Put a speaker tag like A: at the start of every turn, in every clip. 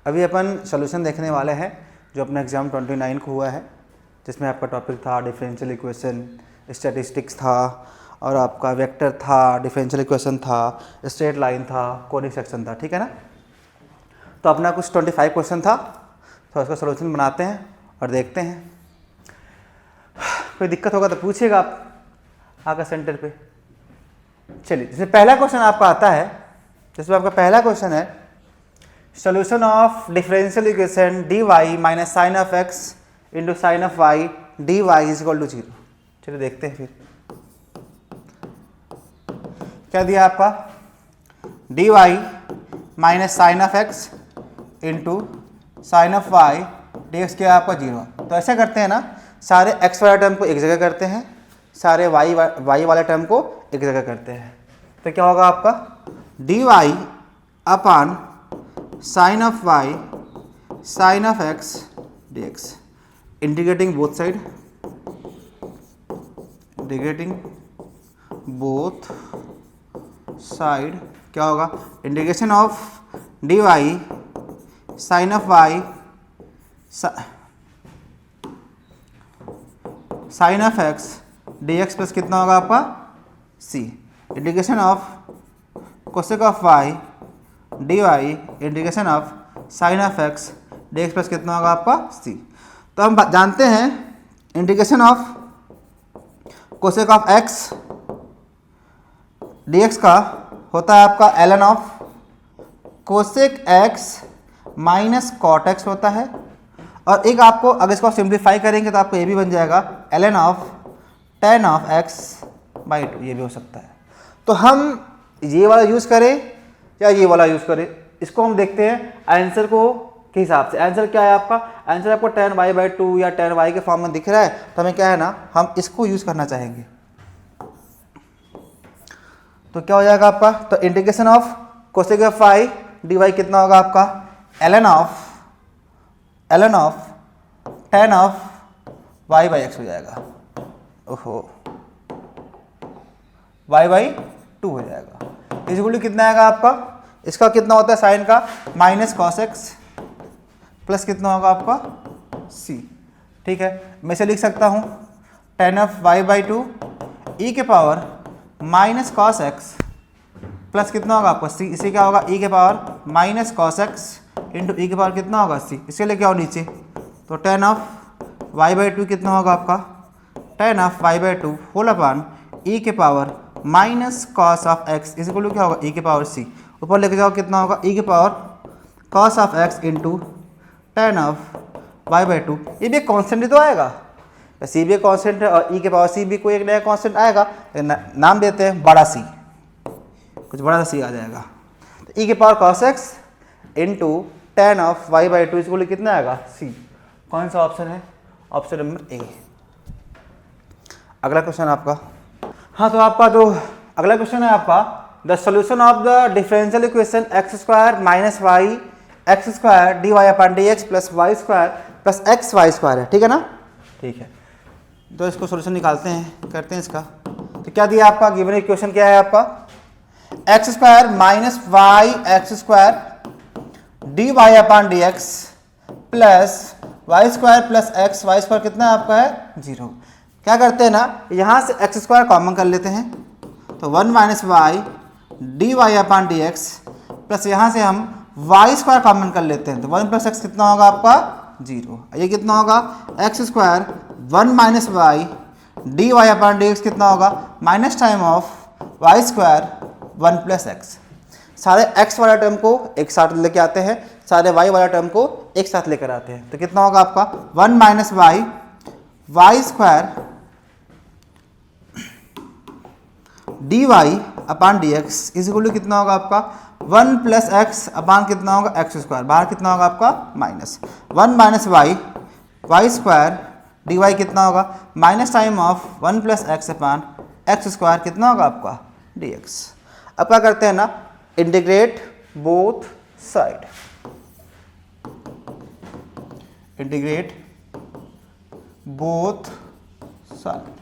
A: अभी अपन सोल्यूशन देखने वाले हैं जो अपना एग्ज़ाम 29 को हुआ है, जिसमें आपका टॉपिक था डिफरेंशियल इक्वेशन, स्टैटिस्टिक्स था और आपका वेक्टर था, डिफरेंशियल इक्वेशन था, स्ट्रेट लाइन था, कोनिक सेक्शन था। ठीक है ना। तो अपना कुछ 25 क्वेश्चन था, तो उसका सोल्यूशन बनाते हैं और देखते हैं। कोई दिक्कत होगा तो पूछिएगा आप आकर सेंटर पे। चलिए, जिसमें पहला क्वेश्चन आपका आता है, जिसमें आपका पहला क्वेश्चन है solution of differential equation dy minus sine of x into sine of y dy is equal to 0। चलिए देखते हैं फिर क्या दिया आपका। dy minus sine of x into sine of y dx क्या है आपका 0। तो ऐसा करते हैं ना, सारे x वाले टर्म को एक जगह करते हैं, सारे y वाले टर्म को एक जगह करते हैं। तो क्या होगा आपका dy upon sine of y sine of x dx, integrating both side, integrating both side क्या होगा, integration of dy sine of y sine of x dx plus कितना होगा आपका c, integration of cosec of y dy integration of sine of x dx plus कितना होगा आपका c। तो हम जानते हैं integration of cosec of x dx का होता है आपका ln of cosec x minus cot x होता है, और एक आपको अगर इसको सिंप्लीफाई करेंगे तो आपको ये भी बन जाएगा ln of tan of x by 2, ये भी हो सकता है। तो हम ये वाला यूज़ करें या ये वाला यूज़ करें, इसको हम देखते हैं आंसर को के हिसाब से। आंसर क्या है आपका, आंसर आपको tan y बाई 2 या tan y के फॉर्म में दिख रहा है, तो हमें क्या है ना, हम इसको यूज़ करना चाहेंगे। तो क्या हो जाएगा आपका, तो integration of cosec of y dy कितना होगा आपका ln of tan of y by x हो जाएगा। ओहो, y बाई 2 हो जाएगा। इस कितना आएगा आपका, इसका कितना होता है साइन का माइनस कॉस एक्स प्लस कितना होगा आपका c। ठीक है, मैं इसे लिख सकता हूँ tan of y by 2 e के power minus cos x plus कितना होगा आपका c। इसे क्या होगा e के power minus cos x into e के पावर कितना होगा c। इसे लेके आओ नीचे, तो tan ऑफ y बाई 2 कितना होगा आपका tan of y by 2 whole upon e के power minus cos of x इस क्या होगा e के पावर c। ऊपर लेके जाओ कितना होगा e के power cos of x into tan of y by 2। ये भी एक कॉन्स्टेंट ही तो आएगा, c भी एक कॉन्स्टेंट है और e के पावर c भी कोई एक नया कॉन्स्टेंट आएगा। नाम देते हैं बड़ा c, कुछ बड़ा सा c आ जाएगा। तो e के power cos x into tan of y by 2 इसको कितना आएगा c। कौन सा ऑप्शन है, ऑप्शन नंबर ए। अगला क्वेश्चन आपका, हाँ तो आपका जो अगला क्वेश्चन है आपका the solution of the differential equation x square minus y x square d y upon d x plus y square plus x y square है। ठीक है ना, ठीक है। तो इसको सोल्यूशन निकालते हैं, करते हैं इसका। तो क्या दिया आपका, गिवन इक्वेशन क्या है आपका x square minus y x square d y upon d x plus y square plus x y square कितना आपका है 0। क्या करते हैं ना, यहाँ से एक्स स्क्वायर कॉमन कर लेते हैं, तो 1 minus y d y upon d x plus यहाँ से हम वाई स्क्वायर कॉमन कर लेते हैं, तो 1 प्लस एक्स कितना होगा आपका 0। ये कितना होगा x square 1 minus y d y upon d x कितना होगा minus time of y square 1 plus x. सारे एक्स वाला टर्म को एक साथ लेके आते हैं, सारे वाई वाला टर्म को एक साथ लेकर आते हैं, तो कितना होगा आपका 1 minus y y square d y upon d x is equal to कितना होगा आपका 1 प्लस एक्स अपान कितना होगा एक्स स्क्वायर, बाहर कितना होगा आपका minus 1 minus y y square d y कितना होगा minus time of 1 plus x upon x square कितना होगा आपका डी एक्स। अब क्या करते हैं ना, integrate both side, integrate both side.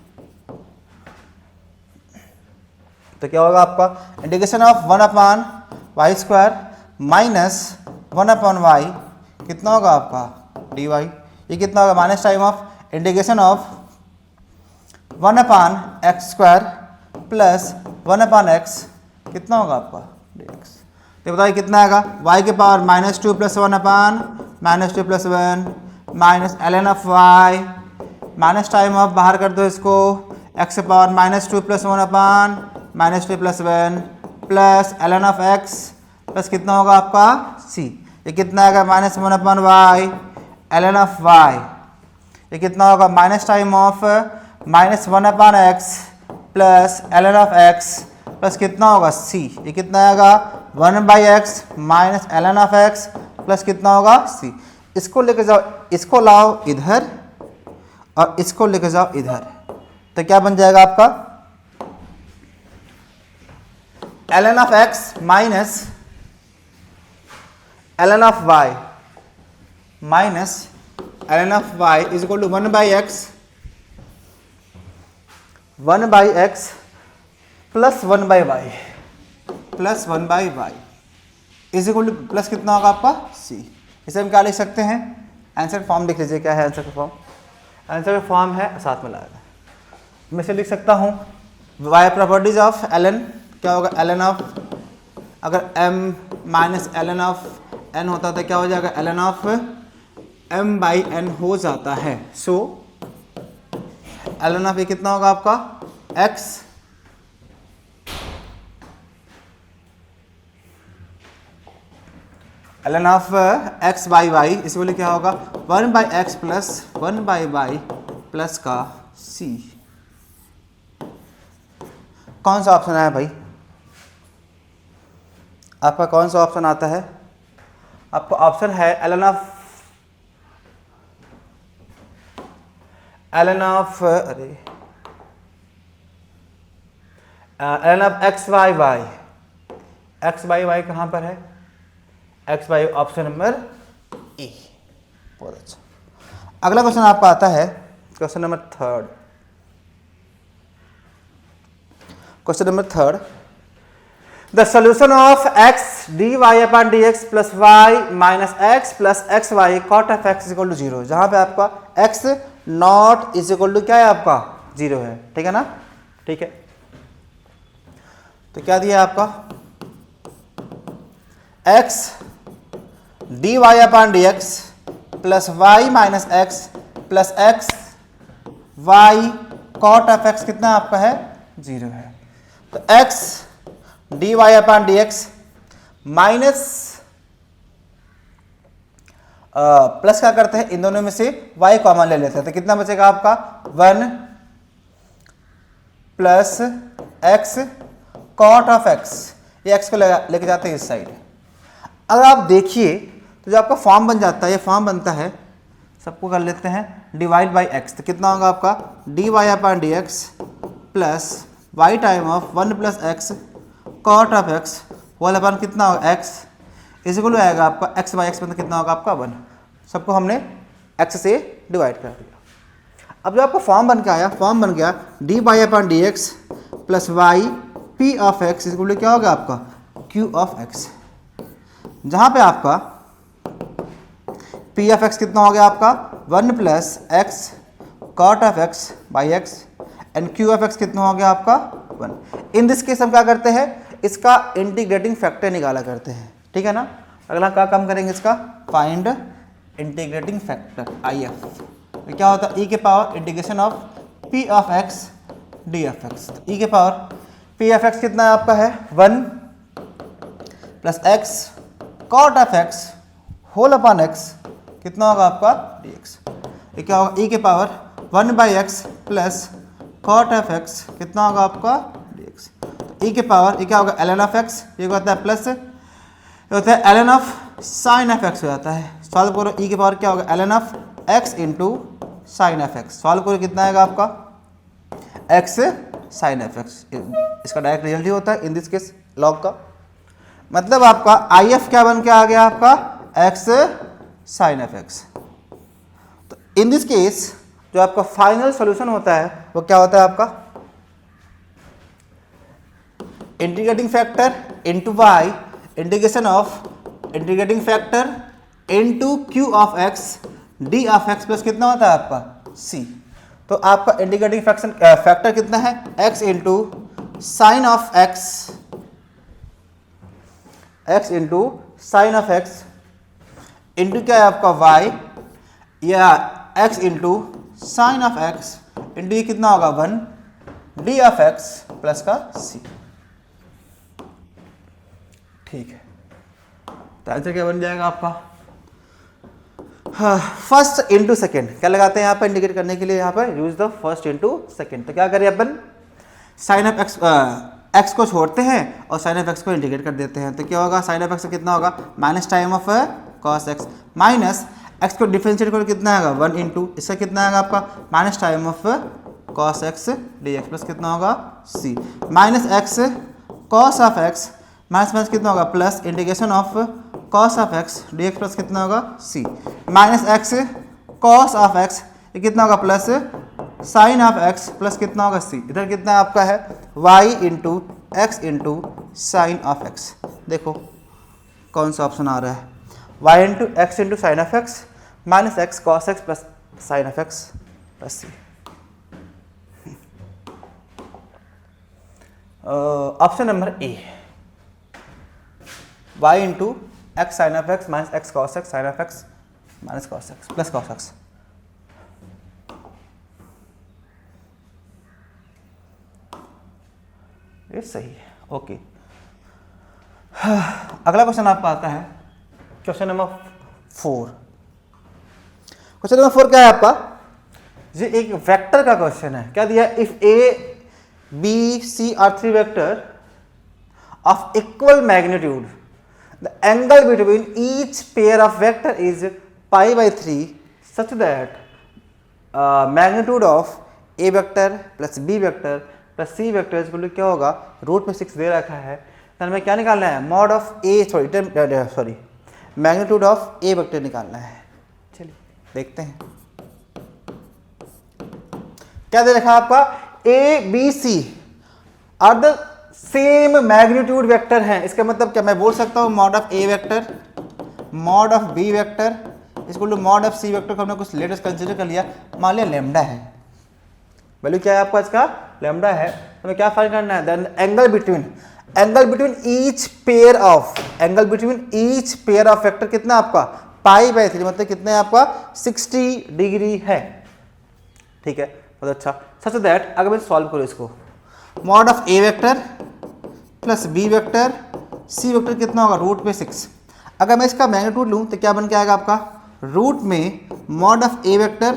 A: तो क्या होगा आपका integration of 1 upon y square minus 1 upon y कितना होगा आपका dy, ये कितना होगा minus time of integration of 1/x² plus 1/x कितना होगा आपका dx। तो बताइए कितना आएगा, y के power -2 plus 1/-2 plus 1 minus ln of y minus time of बाहर कर दो इसको, x के power -2 plus 1/-2 plus 1 plus ln of x plus कितना होगा आपका c, ये कितना आएगा -1/y ln ऑफ y, ये कितना होगा minus time of -1/x plus ln of x plus कितना होगा c, ये कितना आएगा 1/x minus ln of x plus कितना होगा c। इसको लेके जाओ, इसको लाओ इधर और इसको लेके जाओ इधर, तो क्या बन जाएगा आपका ln of x minus ln of y minus ln of y is equal to 1/x plus 1/y plus 1/y is equal to plus कितना होगा आपका c। इसे हम क्या लिख सकते हैं, आंसर फॉर्म लिख लीजिए, क्या है आंसर का फॉर्म, आंसर का फॉर्म है साथ में लाएगा, मैं इसे लिख सकता हूँ y प्रॉपर्टीज ऑफ ln क्या होगा ln ऑफ, अगर m minus ln of n होता तो क्या हो जाएगा ln ऑफ m/n हो जाता है। सो ln ऑफ ये कितना होगा आपका x ln ऑफ x/y इसको लिए क्या होगा 1/x प्लस 1/y प्लस का c। कौन सा ऑप्शन आया भाई, आपका कौन सा ऑप्शन आता है, आपका ऑप्शन है ln ऑफ x/y कहाँ पर है, x/y ऑप्शन नंबर ए। बहुत अच्छा, अगला क्वेश्चन आपका आता है question number third. Question number third, the solution of x dy/dx plus y minus x plus xy cot of x is equal to 0, जहां पे आपका x nought is equal to क्या है आपका 0 है, ठीक है ना, ठीक है। तो क्या दिया आपका x dy/dx plus y minus x plus x y cot of x कितना आपका है 0 है। तो x dy/dx माइनस प्लस क्या करते हैं, इन दोनों में से y कॉमन ले लेते हैं, तो कितना बचेगा आपका 1 plus x cot of x, ये x को लेके जाते हैं इस साइड। अगर आप देखिए तो जो आपका फॉर्म बन जाता है, ये फॉर्म बनता है, सबको कर लेते हैं डिवाइड बाई x, तो कितना होगा आपका dy/dx plus y time of 1 plus x cot of x whole upon कितना होगा x इज इक्वल टू आएगा आपका x/x मतलब कितना होगा आपका 1, सबको हमने x से डिवाइड कर दिया। अब जो आपका फॉर्म बन के आया, फॉर्म बन गया dy/dx plus y p of x is equal to क्या होगा आपका q ऑफ x, जहाँ पे आपका p ऑफ x कितना हो गया आपका 1 plus x cot of x by x and q of x कितना हो गया आपका 1। इन दिस केस हम क्या करते हैं, इसका इंटीग्रेटिंग फैक्टर निकाला करते हैं, ठीक है ना। अगला क्या काम करेंगे, इसका फाइंड इंटीग्रेटिंग फैक्टर IF, तो क्या होता है e के power integration of p of x d of x, e के पावर p ऑफ x कितना है आपका है 1 plus x cot of x whole upon x कितना होगा आपका dx, ये क्या होगा e के power 1/x plus cot of x कितना होगा आपका dx, तो e के पावर ये क्या होगा ln ऑफ x, ये होता है प्लस ये होता है ln of sine of x हो जाता है। सॉल्व करो, e के पावर क्या होगा ln of x into sine of x, solve करो कितना आएगा आपका x साइन ऑफ x, इसका डायरेक्ट रिजल्ट ही होता है इन दिस केस लॉग का, मतलब आपका IF क्या बन के आ गया आपका x साइन ऑफ x। तो इन दिस केस जो आपका फाइनल सॉल्यूशन होता है वो क्या होता है आपका integrating factor into y integration of integrating factor into Q of x D of x plus कितना होता है आपका सी। तो आपका इंटीग्रेटिंग फैक्टर कितना है, x into sine of x into sine of x into क्या है आपका y, या x into sine of x into ये कितना होगा 1 डी ऑफ x प्लस का c। ठीक है, तो आंसर क्या बन जाएगा आपका, फर्स्ट इंटू सेकेंड। क्या लगाते हैं यहाँ पर इंडिकेट करने के लिए, यहाँ पर use the first into second. तो क्या करें अपन, साइन ऑफ एक्स को छोड़ते हैं और साइन ऑफ एक्स को इंडिकेट कर देते हैं। तो क्या होगा, साइन ऑफ एक्स कितना होगा minus time of cos x, minus x को डिफरेंशिएट करो कितना आएगा 1 इंटू इसका कितना आएगा आपका minus time of cos x D x plus कितना होगा सी, minus x cos of x minus minus कितना होगा plus integration of cos of x D x plus कितना होगा सी, minus x cos of x ये कितना होगा plus sine of x plus कितना होगा सी। इधर कितना आपका है y into x into sine of x. देखो कौन सा ऑप्शन आ रहा है, y into x into sine of x minus x cos x plus sine of x plus c. Option number a, y into x sine of x minus x cos x sine of x minus cos x plus cos x. ये सही है, okay. अगला question आपका आता है question number 4। Question number 4 क्या है आपका, ये एक वेक्टर का क्वेश्चन है। क्या दिया, if A B C are 3 vector of equal magnitude the angle between each pair of vector is pi by 3 such that magnitude of a vector plus b vector plus c vector इसको क्या होगा root में 6 दे रखा है। तो हमें क्या निकालना है, mod of A sorry magnitude of a vector निकालना है। चलिए देखते हैं क्या दे रखा है आपका, a B C are the same magnitude vector हैं। इसका मतलब क्या मैं बोल सकता हूँ mod of a vector mod of b vector इसको मॉड ऑफ सी वेक्टर को हमने कुछ लेटेस्ट कंसिडर कर लिया, मान लिया लेमडा है, वैल्यू क्या है आपका इसका लैम्डा है। तो हमें क्या फाइंड करना है, then angle between each pair of vector कितना आपका पाई बाई 3 मतलब कितने आपका 60 डिग्री है। ठीक है, बहुत अच्छा। सच दैट अगर मैं सॉल्व करूँ इसको, mod of a vector plus b vector c vector कितना होगा रूट में 6। अगर मैं इसका मैग्नीट्यूड लूँ तो क्या बन के आएगा आपका रूट में mod of a vector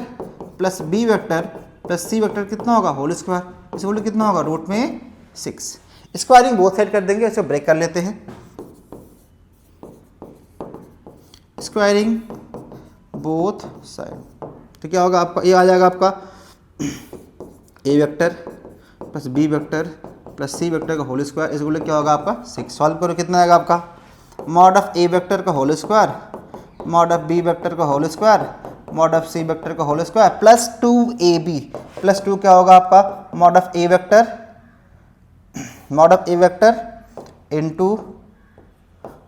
A: plus b vector plus c vector कितना होगा होल स्क्वायर, इस होल कितना होगा रूट में 6। स्क्वायरिंग बोथ साइड कर देंगे, इसे ब्रेक कर लेते हैं। स्क्वायरिंग बोथ साइड तो क्या होगा आपका, ये आ जाएगा आपका a vector plus b vector plus c vector का होल स्क्वायर, इस बोले क्या होगा आपका 6। सॉल्व करो कितना आएगा आपका मॉड ऑफ ए वेक्टर का whole square mod of b vector का whole square mod of c vector का whole square plus 2ab plus 2 क्या होगा आपका mod of a vector into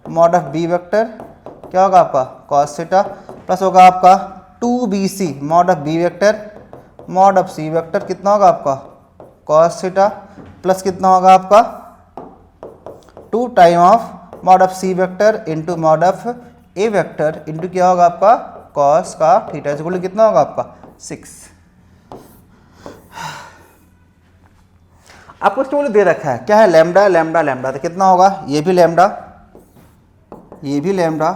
A: mod of b vector क्या होगा आपका कॉस थीटा प्लस होगा आपका 2bc mod of b vector mod of c vector कितना होगा आपका कॉस थीटा प्लस कितना होगा आपका 2 time of mod of c vector into mod of a vector into क्या होगा आपका कॉस का थीटा इक्वल कितना होगा आपका 6। आपको इसमें दे रखा है क्या है लैम्डा लैम्डा लैम्डा, तो कितना होगा ये भी लैम्डा ये भी लैम्डा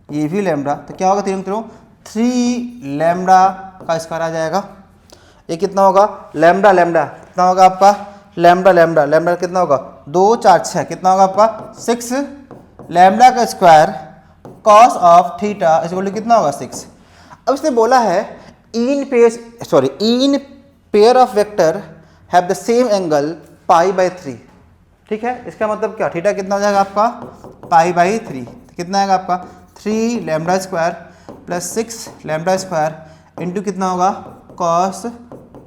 A: ये भी लैम्डा, तो क्या होगा तीनों 3 लैम्डा का स्क्वायर आ जाएगा। ये कितना होगा लैम्डा लैम्डा कितना होगा आपका लैम्डा लैम्डा लैम्डा कितना होगा 2 4 6 कितना होगा आपका 6 लैम्डा का square cos of theta equal to कितना होगा 6। अब इसने बोला है इन pair of vector have the same angle pi by 3। ठीक है, इसका मतलब क्या थीटा कितना हो जाएगा आपका पाई बाई 3, कितना आएगा आपका 3 lambda square plus 6 lambda square into कितना होगा कॉस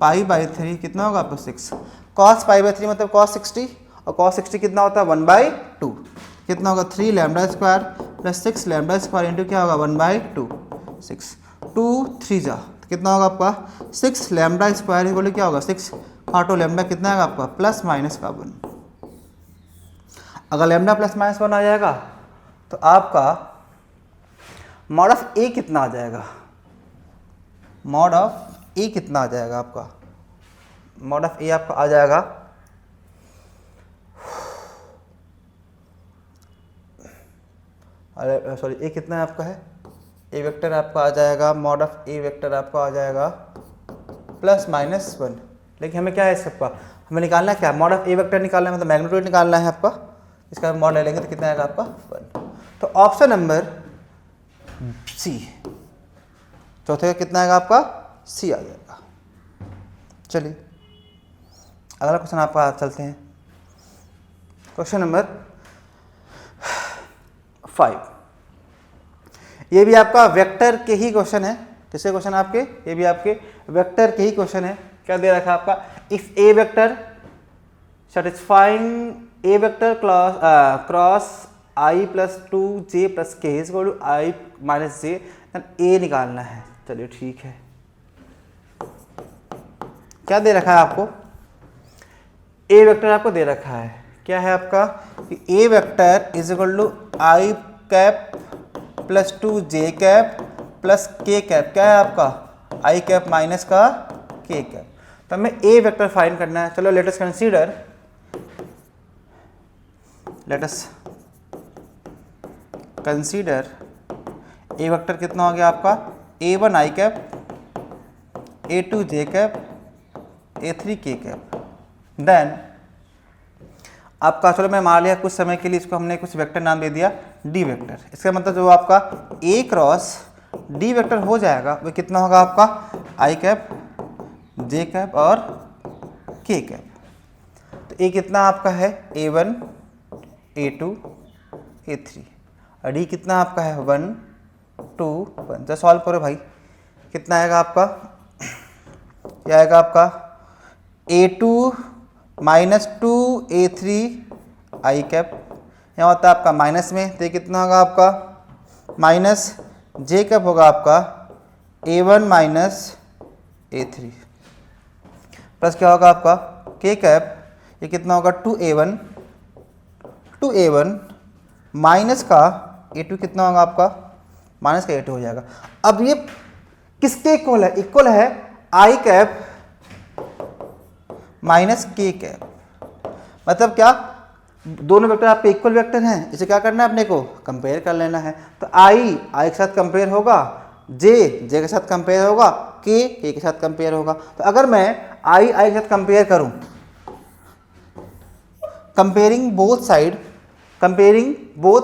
A: पाई बाई 3 कितना होगा आपका 6। कॉस पाई बाई 3 मतलब कॉस 60 और कॉस 60 कितना होता है 1/2 कितना होगा 3 lambda square plus 6 lambda square into क्या होगा 1/2 6 2 3 जा तो कितना होगा आपका 6 लैम्डा स्क्वायर बोले क्या होगा 6 काटो लैम्डा कितना आएगा आपका प्लस माइनस का 1। अगर लैम्डा प्लस माइनस 1 आ जाएगा तो आपका मॉड ऑफ ए कितना आ जाएगा, मॉड ऑफ ए कितना आ जाएगा आपका, मॉड ऑफ ए आपका आ जाएगा अरे सॉरी ए कितना है आपका है ए वेक्टर आपका आ जाएगा मॉड ऑफ ए वेक्टर आपका आ जाएगा प्लस माइनस 1। लेकिन हमें क्या है इसका हमें निकालना है क्या मॉड ऑफ ए वेक्टर निकालना है मतलब मैग्नीट्यूड निकालना है आपका, इसका मॉड ले लेंगे तो कितना आएगा आपका 1। तो ऑप्शन नंबर सी चौथे का कितना आएगा आपका सी आ जाएगा। चलिए अगला क्वेश्चन आपका चलते हैं क्वेश्चन नंबर 5। ये भी आपका वेक्टर के ही क्वेश्चन है, किसके क्वेश्चन आपके ये भी आपके वेक्टर के ही क्वेश्चन है। क्या दे रखा है आपका if a vector satisfying a vector cross i plus 2j plus k is equal to i minus j then a निकालना है। चलिए ठीक है, क्या दे रखा है आपको ए वेक्टर आपको दे रखा है क्या है आपका कि a vector is equal to i cap plus 2j cap plus k cap क्या है आपका आई कैप माइनस का के कैप। तो हमें ए वेक्टर फाइंड करना है। चलो let us consider a vector कितना हो गया आपका a1 i cap a2 j cap a3 k cap. Then आपका चलो मैं मान लिया कुछ समय के लिए इसको हमने कुछ वेक्टर नाम दे दिया डी वेक्टर। इसका मतलब जो आपका a क्रॉस डी वेक्टर हो जाएगा वो कितना होगा आपका आई कैप जे कैप और के कैप। तो ए कितना आपका है a1 a2 a3 और डी कितना आपका है 1 2 1। जब सॉल्व करो भाई कितना आएगा आपका क्या आएगा आपका a2 माइनस 2 a3 आई कैप यहाँ होता है आपका माइनस में तो ये कितना होगा आपका माइनस जे कैप होगा आपका a1 माइनस a3 प्लस क्या होगा आपका के कैप ये कितना होगा 2a1 माइनस का a2 कितना होगा आपका माइनस का a2 हो जाएगा। अब ये किसके इक्वल है इक्वल है आई कैप माइनस के कैप। मतलब क्या दोनों वेक्टर आपके इक्वल वेक्टर हैं, इसे क्या करना है अपने को कंपेयर कर लेना है। तो आई के साथ कंपेयर होगा जे के साथ कंपेयर होगा के के साथ कंपेयर होगा। तो अगर मैं आई के साथ कंपेयर करूं कंपेयरिंग बोथ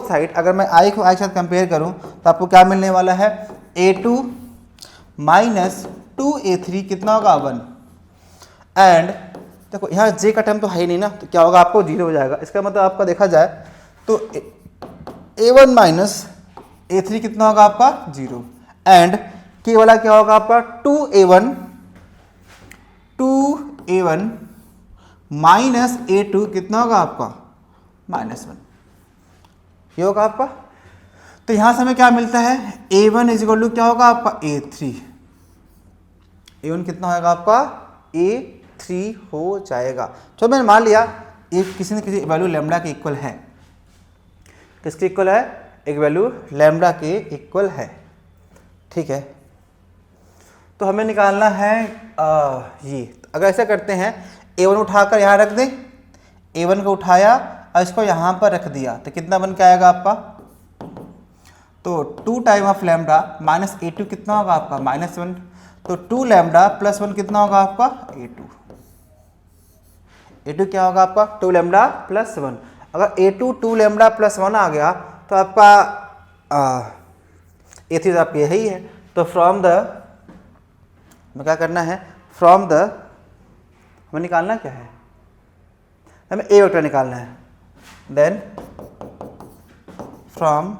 A: साइड अगर मैं आई को आई के साथ कंपेयर करूं तो आपको क्या मिलने वाला है a2 माइनस 2a3 कितना होगा 1। एंड देखो यहाँ जे का टर्म तो है ही नहीं ना तो क्या होगा आपको 0 हो जाएगा। इसका मतलब आपका देखा जाए तो a1 माइनस a3 कितना होगा आपका 0 एंड के वाला क्या होगा आपका 2a1 माइनस a2 कितना होगा आपका -1 ये होगा आपका। तो यहां से हमें क्या मिलता है a1 इज इक्वल टू क्या होगा आपका a3 a1 कितना होगा आपका a3 हो जाएगा। तो मैंने मान लिया ये किसी न किसी वैल्यू लैम्डा के इक्वल है। किसके इक्वल है एक वैल्यू लैम्डा के इक्वल है। ठीक है तो हमें निकालना है ये। अगर ऐसा करते हैं a1 उठाकर यहाँ रख दें a1 को उठाया और इसको यहाँ पर रख दिया तो कितना बन के आएगा आपका तो 2 time of lambda minus a2 कितना होगा आपका -1 तो 2 लैम्डा प्लस 1 कितना होगा आपका a2 क्या होगा आपका 2 लैम्डा प्लस 1। अगर a2 2 लैम्डा प्लस 1 आ गया तो आपका a3 आपका यही है। तो फ्रॉम द हमें क्या करना है फ्रॉम द हमें निकालना क्या है हमें ए वेक्टर निकालना है। देन फ्रॉम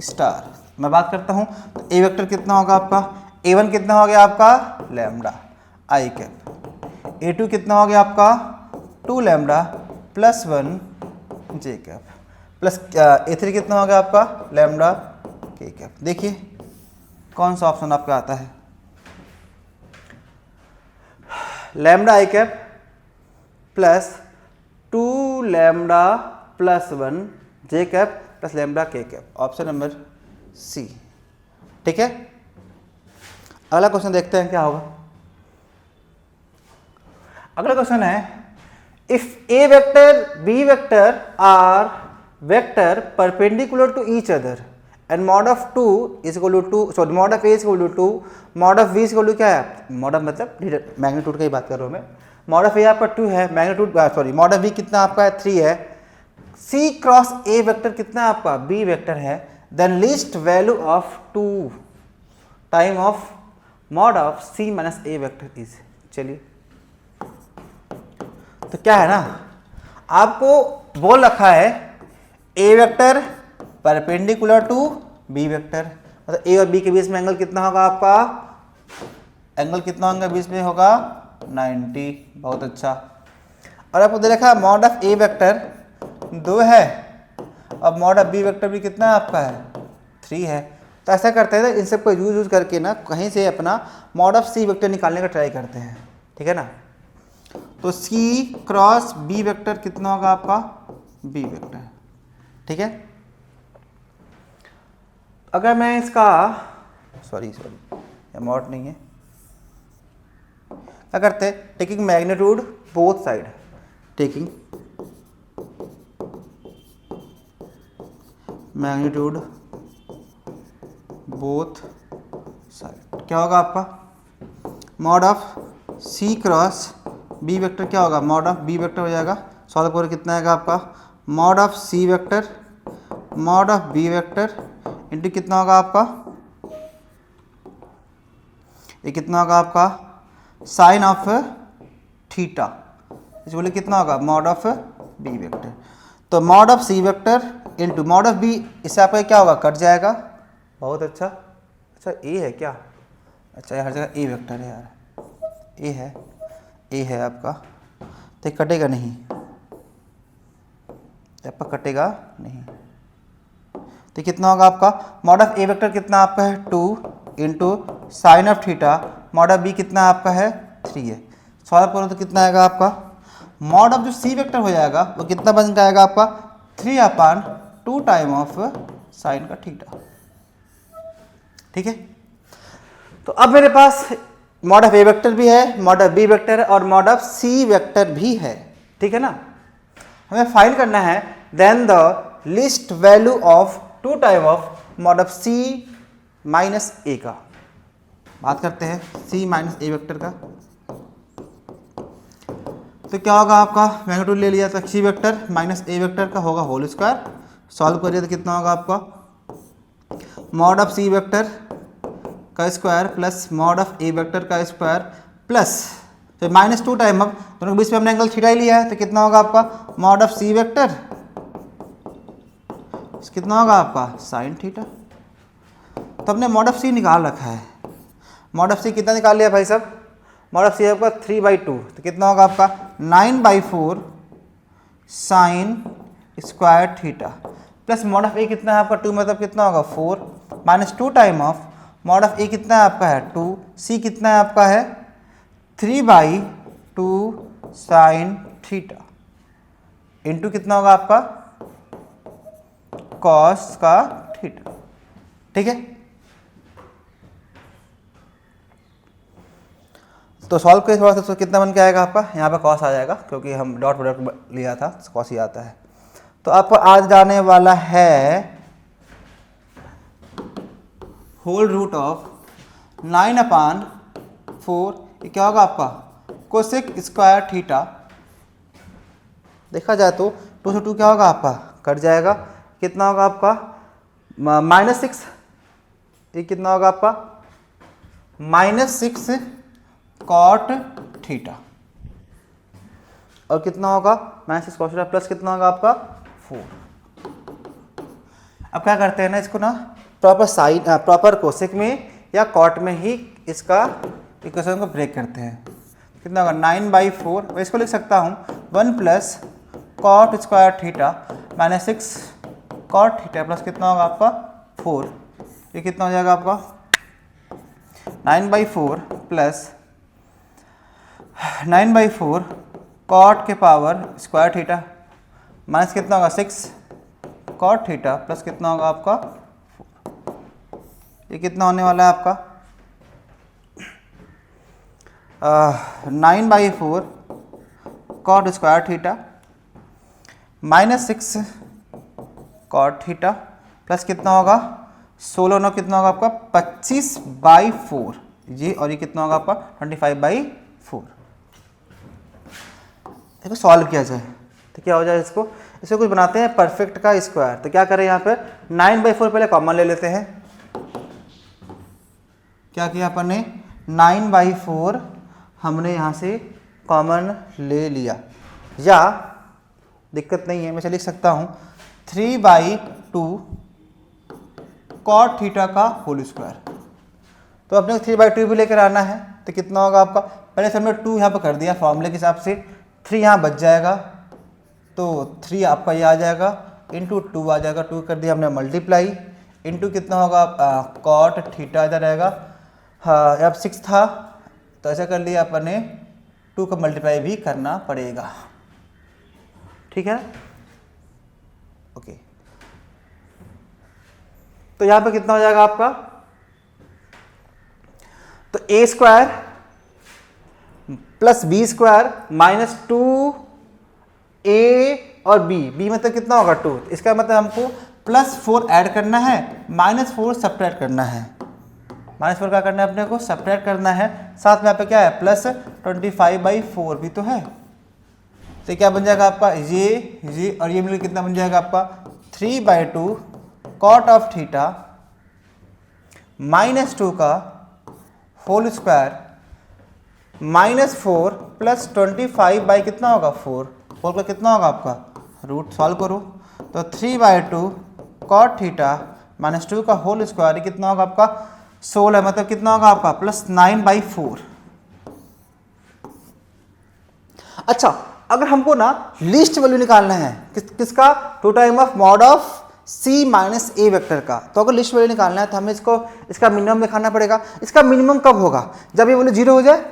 A: स्टार मैं बात करता हूँ तो ए वेक्टर कितना होगा आपका a1 कितना हो गया आपका लैम्डा आई कैप a2 कितना हो गया आपका 2 लैम्डा प्लस 1 जे कैप प्लस A3 कितना हो गया आपका लैम्डा के कैप। देखिए कौन सा ऑप्शन आपका आता है, लैम्डा आई कैप प्लस 2 लैम्डा प्लस 1 जे कैप प्लस लैम्डा के कैप, ऑप्शन नंबर सी। ठीक है, अगला क्वेश्चन देखते हैं क्या होगा। अगला क्वेश्चन है if a vector b vector are vector perpendicular to each other and mod of 2 is equal to 2, sorry mod of a is equal to 2, mod of b is equal to क्या है, mod of मतलब magnitude की बात कर रहा हूँ मैं। Mod of ए आपका 2 है, magnitude sorry mod of b कितना आपका है 3 है, सी क्रॉस ए वेक्टर कितना आपका बी वेक्टर है, then least value of 2 time of mod of C minus a vector is. चलिए तो क्या है ना, आपको बोल रखा है a vector perpendicular to b vector, मतलब ए और बी के बीच में एंगल कितना होगा आपका, एंगल कितना होगा बीच में होगा 90। बहुत अच्छा। और आपको दे रखा है मॉड ऑफ ए वेक्टर 2 है और मॉड ऑफ बी वेक्टर भी कितना है आपका है 3 है। तो ऐसा करते हैं इन सबको यूज करके ना कहीं से अपना मॉड ऑफ सी वेक्टर निकालने का ट्राई करते हैं। ठीक है ना, तो सी क्रॉस बी वेक्टर कितना होगा आपका बी वेक्टर। ठीक है, अगर मैं इसका सॉरी मॉड नहीं है, क्या करते हैं taking magnitude both side, taking magnitude both side, क्या होगा आपका mod of c cross b vector क्या होगा, मॉड ऑफ बी वेक्टर हो जाएगा, सॉल्व करो कितना आएगा आपका mod of c vector mod of b vector into कितना होगा आपका, ये कितना होगा आपका साइन ऑफ थीटा, इस बोले कितना होगा मॉड ऑफ बी वेक्टर। तो mod of c vector into mod of b, इससे आपका क्या होगा कट जाएगा। बहुत अच्छा। अच्छा ए है क्या, अच्छा हर जगह ए वेक्टर है यार, ए है आपका, तो कटेगा नहीं, आपका कटेगा नहीं। तो कितना होगा आपका मॉड ऑफ ए वेक्टर कितना आपका है 2 into sine of theta, mod of b कितना आपका है 3 है। सॉल्व करो तो कितना आएगा आपका मॉड ऑफ जो सी वेक्टर हो जाएगा वो कितना बन जाएगा आपका 3/2 टाइम ऑफ साइन का थीटा। ठीक है, तो अब मेरे पास मॉड ऑफ ए वेक्टर भी है, मॉड ऑफ बी वेक्टर है और मॉड ऑफ सी वेक्टर भी है। ठीक है ना, हमें फाइंड करना है then the least value of 2 time of mod of C minus A का। बात करते हैं सी माइनस ए वेक्टर का, तो क्या होगा आपका मैग्नीट्यूड ले लिया था C vector minus a vector का होगा होल स्क्वायर, सॉल्व करिए तो कितना होगा आपका मॉड ऑफ सी वेक्टर का square plus mod of a vector का स्क्वायर प्लस तो -2 टाइम, अब दोनों के बीच में हमने एंगल थीटा ही लिया है तो कितना होगा आपका मॉड ऑफ सी वेक्टर कितना होगा आपका साइन थीटा। तो हमने मॉड ऑफ सी निकाल रखा है, मॉड ऑफ सी कितना निकाल लिया भाई साहब, मॉड ऑफ सी आपका 3/2, तो कितना होगा आपका 9/4 sine square theta plus mod of A कितना है आपका 2, मतलब कितना होगा 4 -2 time of mod of A कितना है आपका है 2, सी कितना है आपका है 3/2 साइन थीटा इंटू कितना होगा आपका कॉस का थीटा। ठीक है, तो सॉल्व के थोड़ा सा कितना बन के आएगा आपका, यहाँ पे कॉस आ जाएगा क्योंकि हम डॉट प्रोडक्ट लिया था, कॉस ही आता है। तो आपको आज जाने वाला है होल रूट ऑफ 9/4, ये क्या होगा आपका कोसेक स्क्वायर थीटा। देखा जाए तो 2 से 2 क्या होगा आपका कट जाएगा, कितना होगा आपका -6, ये कितना होगा आपका -6 कॉट थीटा और कितना होगा -6 कॉट थीटा प्लस कितना होगा आपका 4। अब क्या करते हैं ना इसको ना प्रॉपर साइन प्रॉपर कोसेक में या कॉट में ही इसका इक्वेशन को ब्रेक करते हैं। कितना होगा 9/4, मैं इसको लिख सकता हूँ 1 plus cot square theta -6 cot theta plus कितना होगा आपका 4, ये कितना हो जाएगा आपका 9/4 प्लस 9/4 कॉट के पावर स्क्वायर थीटा माइनस कितना होगा 6 कॉट थीटा प्लस कितना होगा आपका 4, ये कितना होने वाला है आपका 9/4 cot square theta minus 6 cot theta plus कितना होगा 16 कितना होगा आपका 25/4 जी, और ये कितना होगा आपका 25/4। देखो सॉल्व किया जाए तो क्या हो जाए, इसको कुछ बनाते हैं परफेक्ट का स्क्वायर। तो क्या करें यहाँ पर 9/4 पहले कॉमन ले लेते हैं। क्या किया अपन ने 9/4 हमने यहाँ से कॉमन ले लिया, या दिक्कत नहीं है मैं लिख सकता हूँ 3/2 कॉट थीटा का होल स्क्वायर। तो अपने को 3/2 भी लेकर आना है, तो कितना होगा आपका, पहले से हमने 2 यहाँ पर कर दिया फॉर्मूले के हिसाब से, 3 यहाँ बच जाएगा, तो 3 आपका ये आ जाएगा इंटू 2 आ जाएगा, 2 कर दिया हमने मल्टीप्लाई इंटू कितना होगा कॉट थीटा इधर रहेगा, हाँ अब 6 था तो ऐसा कर लिया अपन ने 2 का मल्टीप्लाई भी करना पड़ेगा, ठीक है ओके। तो यहाँ पे कितना हो जाएगा आपका, तो a square plus b square minus 2a और b मतलब कितना होगा 2, इसका मतलब हमको +4 ऐड करना है, -4 सब्ट्रैक्ट करना है, -4 क्या करना है अपने को सब्ट्रैक्ट करना है, साथ में यहाँ पे क्या है प्लस 25/4 भी तो है, तो क्या बन जाएगा आपका ये और ये मिलकर कितना बन जाएगा आपका 3/2 कॉट ऑफ थीटा -2 का होल स्क्वायर -4 प्लस 25 कितना होगा 4 का कितना होगा आपका रूट, सॉल्व करो तो 3/2 कॉट थीटा -2 का होल स्क्वायर कितना होगा आपका 16, मतलब कितना होगा आपका +9/4। अच्छा अगर हमको ना लिस्ट वैल्यू निकालना है किसका 2 time of mod of c minus a vector का, तो अगर लिस्ट वैल्यू निकालना है तो हमें इसका मिनिमम दिखाना पड़ेगा। इसका मिनिमम कब होगा, जब ये वैल्यू 0 हो जाए,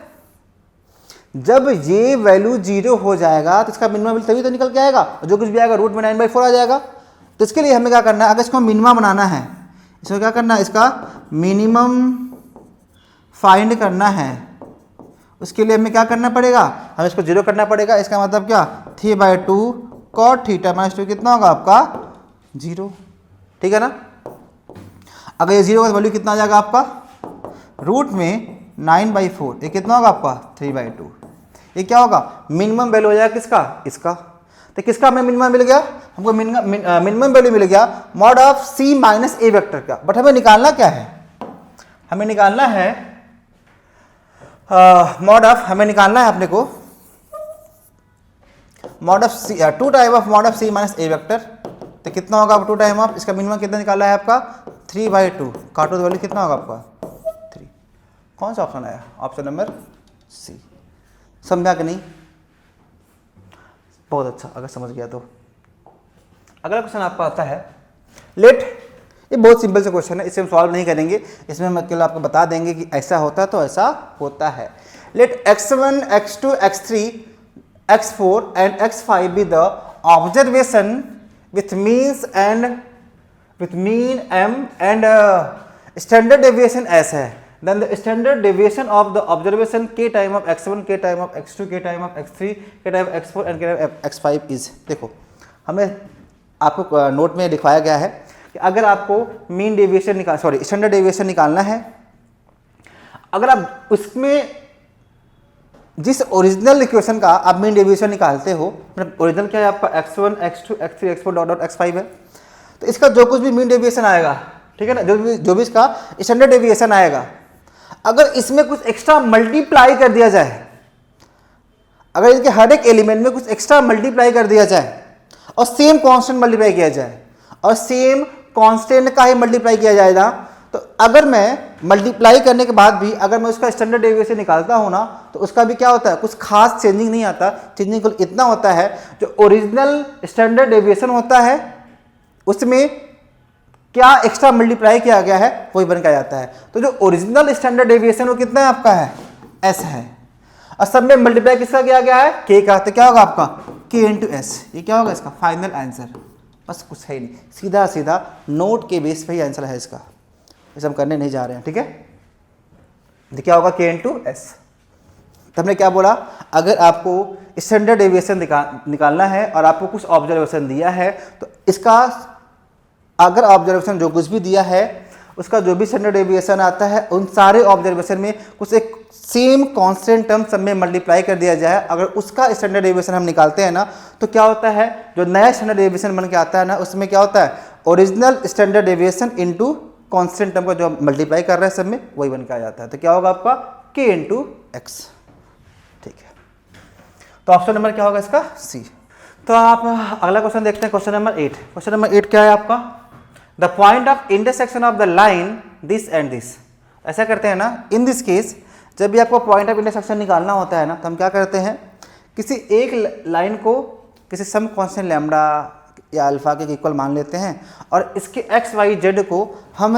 A: जब ये वैल्यू 0 हो जाएगा तो इसका मिनिमम तभी तो निकल के आएगा, जो कुछ भी आएगा रूट में 9/4 आ जाएगा। तो इसके लिए हमें क्या करना है, अगर इसको मिनिमम बनाना है, इसको क्या करना है, इसका मिनिमम फाइंड करना है, उसके लिए हमें क्या करना पड़ेगा, हमें इसको 0 करना पड़ेगा। इसका मतलब क्या 3/2 कॉट थीटा -2 कितना होगा आपका 0, ठीक है ना। अगर ये 0 का वैल्यू कितना आ जाएगा आपका रूट में 9/4, ये कितना होगा आपका 3/2, ये क्या होगा मिनिमम वैल्यू हो जाएगा किसका, इसका। तो किसका हमें मिनिमम मिल गया, हमको मिनिमम वैल्यू मिल गया mod of c minus a vector का। बट हमें निकालना क्या है, हमें निकालना है मॉड ऑफ, हमें निकालना है अपने को mod of c 2 time of mod of c minus a vector. तो कितना होगा 2 टाइम ऑफ, इसका मिनिमम कितना निकाला है आपका 3/2, काटो तो वैल्यू कितना होगा आपका 3। कौन सा ऑप्शन आया, ऑप्शन नंबर सी। समझा कि नहीं, बहुत अच्छा अगर समझ गया तो। अगला क्वेश्चन आपका आता है लेट, ये बहुत सिंपल से क्वेश्चन है, इसे हम सॉल्व नहीं करेंगे, इसमें हम केवल आपको बता देंगे कि ऐसा होता है तो ऐसा होता है। Let x1 x2 x3 x4 and x5 be the observation with means m and standard deviation s है, then the standard deviation of the observation k time of x1 k time of x2 k time of x3 k time of x4 and k time of x5 is। देखो हमें आपको note में लिखवाया गया है कि अगर आपको मीन डेविएशन स्टैंडर्ड डेविएशन निकालना है, अगर आप उसमें जिस ओरिजिनल इक्वेशन का आप मीन डेविएशन निकालते हो, मतलब ओरिजिनल क्या है आपका x1 x2 x3 x4 dot x5 है, तो इसका जो कुछ भी मीन डेविएशन आएगा, ठीक है ना, जो भी इसका स्टैंडर्ड डेविएशन आएगा, अगर इसमें कुछ एक्स्ट्रा मल्टीप्लाई कर दिया जाए, अगर इसके हर एक एलिमेंट में कुछ एक्स्ट्रा मल्टीप्लाई कर दिया जाए और सेम कांस्टेंट मल्टीप्लाई किया जाए और सेम कांस्टेंट का ही मल्टीप्लाई किया जाएगा, तो अगर मैं मल्टीप्लाई करने के बाद भी अगर मैं उसका स्टैंडर्ड डेविएशन निकालता हूं ना, तो उसका भी क्या होता है, कुछ खास चेंजिंग नहीं आता। चेंजिंग इतना होता है जो ओरिजिनल स्टैंडर्ड डेविएशन होता है उसमें क्या एक्स्ट्रा मल्टीप्लाई किया गया है वही बन के आ जाता है। तो जो ओरिजिनल स्टैंडर्ड डेविएशन वो कितना है आपका है एस है, और सब में मल्टीप्लाई किसका किया गया है के का, तो क्या होगा आपका के इंटू एस। ये क्या होगा इसका फाइनल आंसर, बस कुछ है ही नहीं, सीधा सीधा नोट के बेस पे ही आंसर है इसका, इसे हम करने नहीं जा रहे हैं, ठीक है। तो क्या होगा के इंटू एस। तो हमने क्या बोला, अगर आपको स्टैंडर्ड डेविएशन निकालना है और आपको कुछ ऑब्जर्वेशन दिया है तो इसका अगर ऑब्जर्वेशन जो कुछ भी दिया है उसका जो भी स्टैंडर्ड डेविएशन आता है उन सारे ऑब्जर्वेशन में कुछ एक सेम कांस्टेंट टर्म सब में मल्टीप्लाई कर दिया जाए। अगर उसका स्टैंडर्ड डेविएशन हम निकालते हैं ना तो क्या होता है, जो नया स्टैंडर्ड डेविएशन बन के आता है ना उसमें क्या होता है original standard deviation into constant term का जो मल्टीप्लाई कर रहे हैं सब में वही बन के आ जाता है। तो क्या होगा आपका के इंटू एक्स, ठीक है। तो ऑप्शन नंबर क्या होगा इसका सी। तो आप अगला क्वेश्चन देखते हैं, क्वेश्चन नंबर 8। क्वेश्चन नंबर 8 क्या है आपका, the point of intersection of the line this and this. ऐसा करते हैं ना, इन दिस केस जब भी आपको पॉइंट ऑफ इंटरसेक्शन निकालना होता है ना तो हम क्या करते हैं, किसी एक लाइन को किसी सम कांस्टेंट लैम्डा या अल्फा के इक्वल मान लेते हैं और इसके एक्स वाई जेड को हम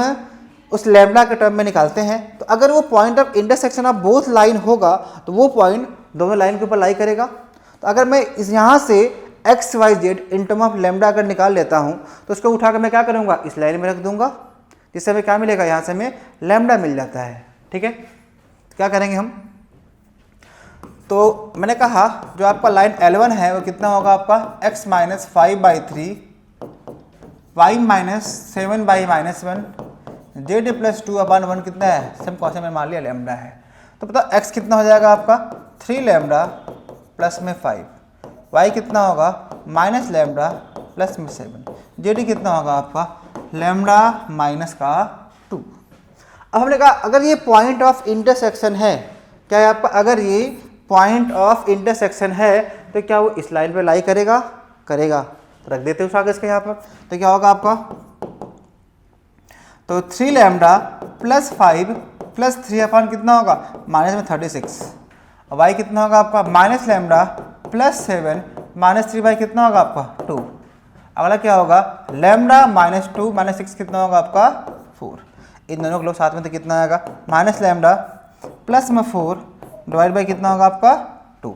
A: उस लैम्डा के टर्म में निकालते हैं। तो अगर वो point of intersection of both line होगा तो वो पॉइंट दोनों लाइन के ऊपर लाई करेगा। तो अगर मैं इस यहाँ से x y z in term of lambda अगर निकाल लेता हूँ तो उसको उठाकर मैं क्या करूँगा इस लाइन में रख दूंगा, जिससे हमें क्या मिलेगा, यहाँ से हमें लैम्डा मिल जाता है, ठीक है। तो क्या करेंगे हम, तो मैंने कहा जो आपका लाइन L1 है वो कितना होगा आपका x minus 5/3 y minus 7/-1 z plus 2/1 कितना है, सब कॉन्स्टेंट में मान लिया लैम्डा है। तो पता x कितना हो जाएगा आपका 3 लैम्डा प्लस में 5, y कितना होगा माइनस लैम्डा प्लस में 7, z कितना होगा आपका लैम्डा माइनस का 2। अब हमने कहा अगर ये पॉइंट ऑफ इंटरसेक्शन है, क्या है आपका, अगर ये पॉइंट ऑफ इंटरसेक्शन है तो क्या वो इस लाइन पे लाई करेगा, करेगा। तो रख देते हैं उस आगे इसके यहाँ पर, तो क्या होगा आपका, तो 3 लैम्डा प्लस 5 प्लस 3 कितना होगा माइनस में 36, y कितना होगा आपका माइनस लैम्डा प्लस 7 माइनस 3 कितना होगा आपका 2। अगला क्या होगा लैम्डा माइनस 2 माइनस 6 कितना होगा आपका 4। इन दोनों को लोग साथ में तो कितना आएगा माइनस लैम्डा प्लस में 4 डिवाइड बाई कितना होगा आपका 2।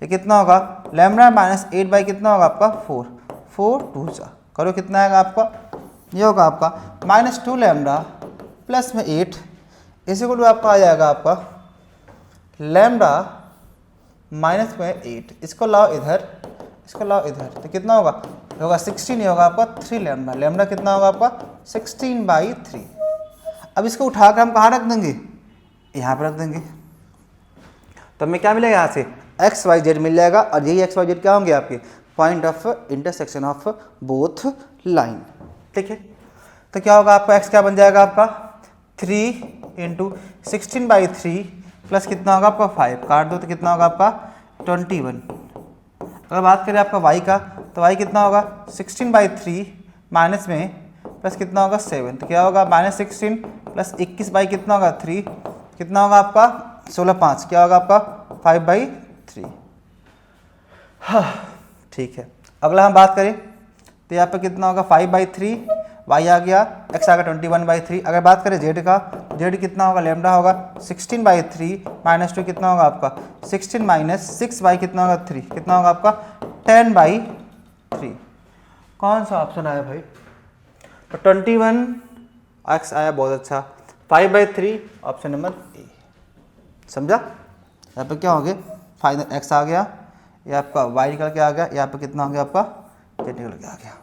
A: ये कितना होगा लैम्डा माइनस 8 कितना होगा आपका 4 2 जा करो कितना आएगा आपका, ये होगा आपका माइनस 2 लैम्डा प्लस में 8, इसी को आपका आ जाएगा आपका लैम्डा माइनस में 8। इसको लाओ इधर, इसको लाओ इधर, तो कितना होगा 16, ये होगा आपका 3 लैम्डा, लैम्डा कितना होगा आपका 16/3। अब इसको उठाकर हम कहाँ रख देंगे, यहाँ पर रख देंगे, तो हमें क्या मिलेगा यहाँ से एक्स वाई जेड मिल जाएगा, और यही एक्स वाई जेड क्या होंगे आपके point of intersection of both line, ठीक है। तो क्या होगा आपका एक्स क्या बन जाएगा आपका 3 इंटू 16/3 प्लस कितना होगा आपका 5, काट दो तो कितना होगा आपका 21। अगर बात करें आपका y का तो y कितना होगा 16/3 माइनस में प्लस कितना होगा 7, तो क्या होगा माइनस 16 प्लस 21 कितना होगा 3, कितना होगा आपका 16/5, क्या होगा आपका 5/3। हाँ ठीक है। अगला हम बात करें तो यहाँ पे कितना होगा 5/3, y आ गया, x आ गया 21/3। अगर बात करें z का, z कितना होगा लैम्डा होगा 16/3 माइनस 2 कितना होगा आपका 16 माइनस 6 कितना होगा 3, कितना होगा आपका 10/3। कौन सा ऑप्शन आया भाई, तो 21x आया, बहुत अच्छा। 5/3 ऑप्शन नंबर ए, समझा। यहाँ पे क्या हो गया फाइनल x आ गया, ये आपका y निकल के आ गया, यहाँ पे कितना हो गया आपका z निकल के आ गया।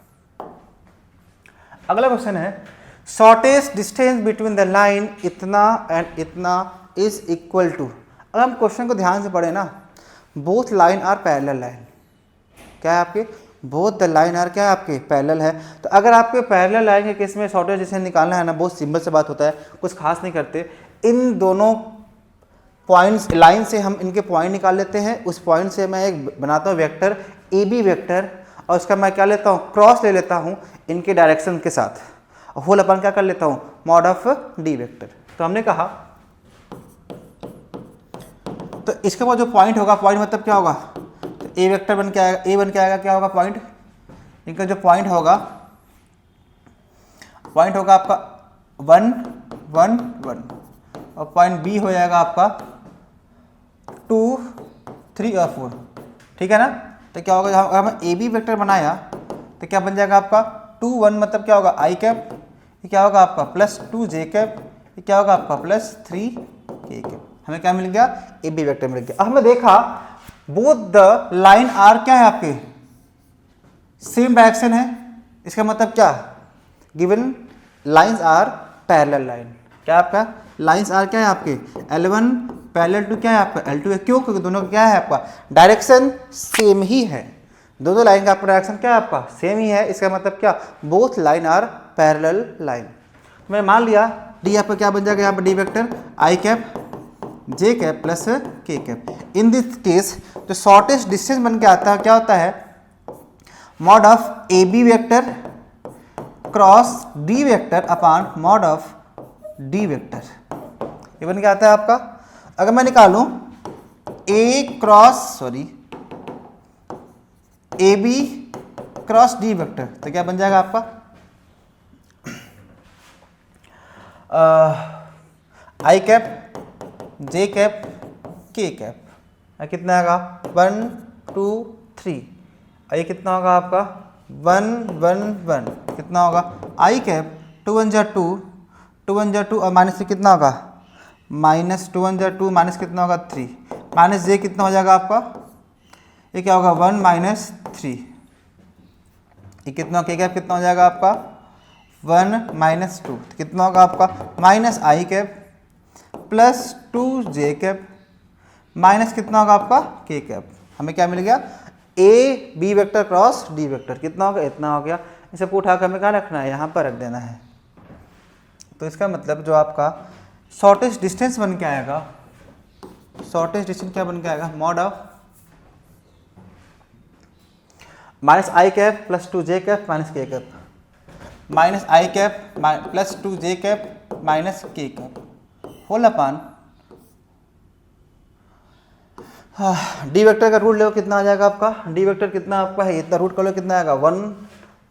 A: अगला क्वेश्चन है shortest distance between the line इतना एंड इतना इज इक्वल टू। अगर हम क्वेश्चन को ध्यान से पढ़े ना, both line are parallel line, क्या है आपके बोथ द लाइन आर क्या है आपके पैरेलल है। तो अगर आपके पैरेलल लाइन के केस में शॉर्टेस्ट डिस्टेंस निकालना है ना, बहुत सिंपल से बात होता है, कुछ खास नहीं करते। इन दोनों पॉइंट्स लाइन से हम इनके पॉइंट निकाल लेते हैं, उस पॉइंट से मैं एक बनाता हूँ वेक्टर ए बी वेक्टर, और उसका मैं क्या लेता हूँ क्रॉस ले लेता हूँ इनके डायरेक्शन के साथ, होल अपन क्या कर लेता हूँ मॉड ऑफ डी वेक्टर। तो हमने कहा तो इसके बाद जो पॉइंट होगा, पॉइंट मतलब क्या होगा, तो ए वेक्टर बन के आएगा, ए बन के आएगा क्या होगा पॉइंट, इनका जो पॉइंट होगा पॉइंट होगा आपका 1 1 1 और पॉइंट बी हो जाएगा आपका 2 3 और 4, ठीक है ना। तो क्या होगा, अगर हमें ए बी वेक्टर बनाया तो क्या बन जाएगा आपका 2 1 मतलब क्या होगा आई कैप, ये क्या होगा आपका प्लस 2 जे कैप, ये क्या होगा आपका प्लस 3 के कैप। हमें क्या मिल गया, ए बी वेक्टर मिल गया। अब हमने देखा बोथ द लाइन आर क्या है आपके सेम डायरेक्शन है, इसका मतलब क्या, given lines are parallel line, क्या आपका लाइंस आर क्या है आपके L1 पैरेलल टू क्या है आपका L2 है। क्यों, क्योंकि दोनों का क्या है आपका डायरेक्शन सेम ही है, दोनों लाइन का आपका डायरेक्शन क्या है आपका सेम ही है, इसका मतलब क्या both line are parallel line. मैंने मान लिया डी आपका क्या बन जाएगा यहाँ पर d vector i cap j cap plus k cap. In this case जो शॉर्टेस्ट डिस्टेंस बन के आता है क्या होता है, mod of a b vector cross d vector upon mod of d vector, ये बन के आता है आपका। अगर मैं निकालूं a b cross d vector तो क्या बन जाएगा आपका i cap j cap k cap, कितना आएगा 1 2 3, ये कितना होगा आपका 1 1 1, कितना होगा आई कैप 2 1 जा 2 2 1 जा 2 और माइनस से कितना होगा माइनस 2 1 जा 2 माइनस कितना होगा 3 माइनस जे कितना हो जाएगा आपका, ये क्या होगा 1 माइनस 3, ये कितना के कैप कितना हो जाएगा आपका 1 माइनस 2, कितना होगा आपका minus i cap plus 2 j cap minus कितना होगा आपका के कैप। हमें क्या मिल गया a b vector cross d vector, कितना होगा इतना हो गया। इसे उठाकर हमें कहाँ रखना है, यहाँ पर रख देना है। तो इसका मतलब जो आपका शॉर्टेस्ट डिस्टेंस बन के आएगा, शॉर्टेस्ट डिस्टेंस क्या बन के आएगा mod of minus i cap plus 2 j cap minus k cap, minus i cap plus 2 j cap minus k cap whole upon d vector का रूट लो कितना आ जाएगा आपका, डी वेक्टर कितना आपका है इतना, रूट कर लो कितना आएगा 1,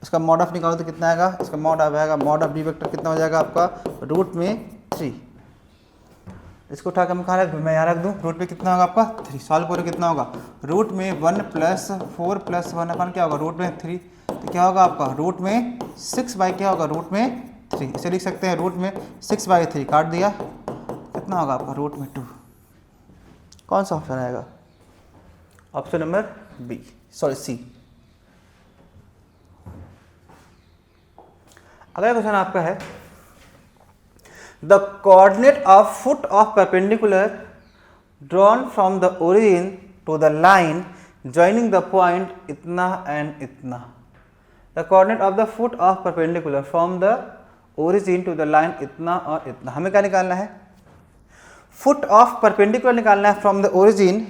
A: इसका मॉड ऑफ निकालो तो कितना आएगा, इसका मॉड ऑफ आएगा मॉड ऑफ डी वेक्टर कितना हो जाएगा आपका रूट में 3। इसको उठा कर मैं कहाँ रख दूँ, मैं यहाँ रख दूँ, रूट में कितना होगा आपका 3, सॉल्व करो कितना होगा रूट में 1 प्लस 4 प्लस 1 अपन क्या होगा रूट में 3, तो क्या होगा आपका रूट में 6 बाई क्या होगा रूट में 3, इसे लिख सकते हैं रूट में 6 बाई 3, काट दिया कितना होगा आपका रूट में 2। कौन सा ऑप्शन आएगा, option number b sorry c. अगला क्वेश्चन आपका है the coordinate of foot of perpendicular drawn from the origin to the line joining the point इतना एंड इतना। The coordinate of the foot of perpendicular from the origin to the line इतना और इतना। हमें क्या निकालना है, फुट ऑफ परपेंडिकुलर निकालना है from the origin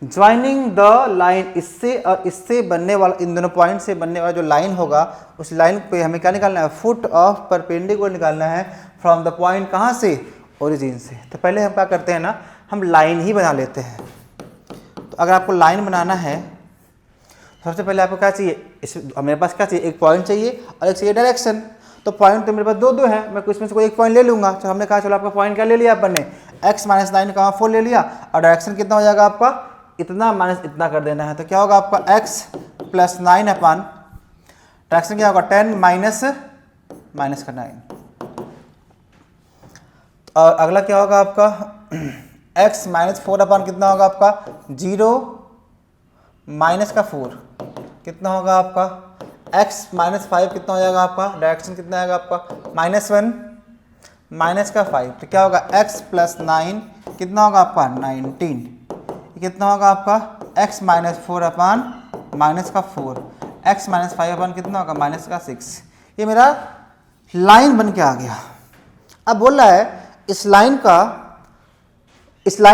A: joining the line, इससे और इससे बनने वाला इन दोनों पॉइंट से बनने वाला जो लाइन होगा उस लाइन पे हमें क्या निकालना है फुट ऑफ परपेंडिकुलर निकालना है फ्रॉम द पॉइंट कहाँ से ओरिजिन से। तो पहले हम क्या करते हैं ना, हम लाइन ही बना लेते हैं। तो अगर आपको लाइन बनाना है सबसे पहले आपको क्या चाहिए, मेरे पास क्या चाहिए एक पॉइंट चाहिए और एक चाहिए डायरेक्शन। तो पॉइंट तो मेरे पास दो दो है, मैं कुछ में से कोई एक पॉइंट ले लूँगा। तो हमने कहा चलो आपका पॉइंट क्या ले लिया अपन ने x माइनस 9 का 4 ले लिया और डायरेक्शन कितना हो जाएगा आपका इतना माइनस इतना कर देना है। तो क्या होगा आपका x प्लस 9 अपान डायरेक्शन क्या होगा 10 माइनस माइनस का 9 और अगला क्या होगा आपका x माइनस 4 अपान कितना होगा आपका 0 माइनस का 4 कितना होगा आपका x माइनस 5 कितना हो जाएगा आपका डायरेक्शन कितना आएगा आपका माइनस 1 माइनस का 5। तो क्या होगा x प्लस 9 कितना होगा आपका 19 कितना होगा आपका x माइनस 4 अपान माइनस का 4 x माइनस 5 अपान कितना होगा माइनस का 6। ये मेरा लाइन बन के आ गया। अब बोल रहा है इस लाइन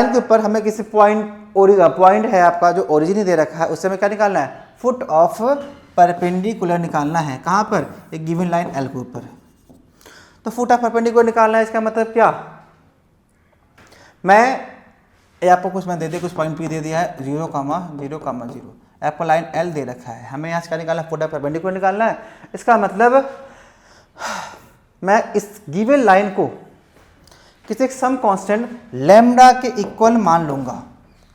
A: के ऊपर हमें किसी पॉइंट है आपका जो ओरिजिन ही दे रखा है, उससे हमें क्या निकालना है फुट ऑफ परपेंडिकुलर निकालना है। कहाँ पर, एक गिवन लाइन L के ऊपर। तो फुट ऑफ परपेंडिकुलर निकालना है, इसका मतलब क्या, मैं आपको कुछ मैं दे दिया कुछ पॉइंट P दे दिया है 0, 0, आपको लाइन L दे रखा है, हमें यहाँ से क्या निकालना है फुट ऑफ परपेंडिकुलर निकालना है। इसका मतलब मैं इस गिवन लाइन को किसी एक सम कांस्टेंट लैम्डा के इक्वल मान लूँगा।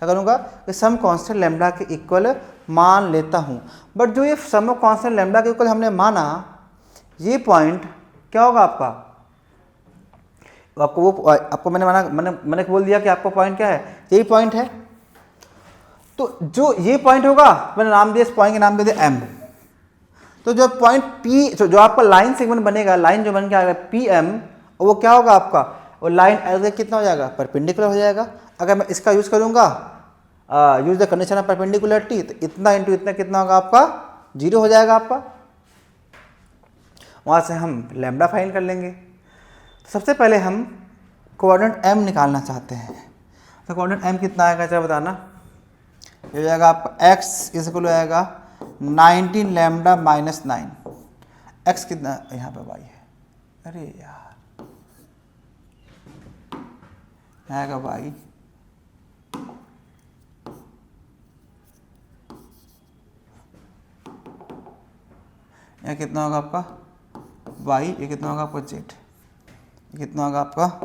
A: क्या करूँगा? इस सम कांस्टेंट लैम्डा के इक्वल मान लेता हूँ। बट जो ये सम कांस्टेंट लैम्डा के इक्वल हमने माना, ये पॉइंट क्या होगा आपका? आपको मैंने बोल दिया कि आपका पॉइंट क्या है, यही पॉइंट है। तो जो ये पॉइंट होगा, मैंने नाम दिया, इस पॉइंट के नाम दे दिया एम। तो जो पॉइंट पी, जो आपका लाइन सेगमेंट बनेगा, लाइन जो बन के आएगा पी एम, वो क्या होगा आपका? वो लाइन एल कितना हो जाएगा? परपेंडिकुलर हो जाएगा। अगर मैं इसका यूज करूंगा, use the condition of perpendicularity, तो इतना इंटू इतना कितना होगा आपका? 0 हो जाएगा आपका। वहां से हम लैम्डा फाइंड कर लेंगे। तो सबसे पहले हम कोऑर्डिनेट m निकालना चाहते हैं। तो कोऑर्डिनेट m कितना आएगा, चलो बताना। ये हो जाएगा आपका x इक्वल हो जाएगा 19 लैम्डा माइनस 9। x कितना यहाँ पे y है? अरे यार, आएगा y यहाँ कितना होगा आपका y, ये कितना होगा आपका z, ये कितना होगा आपका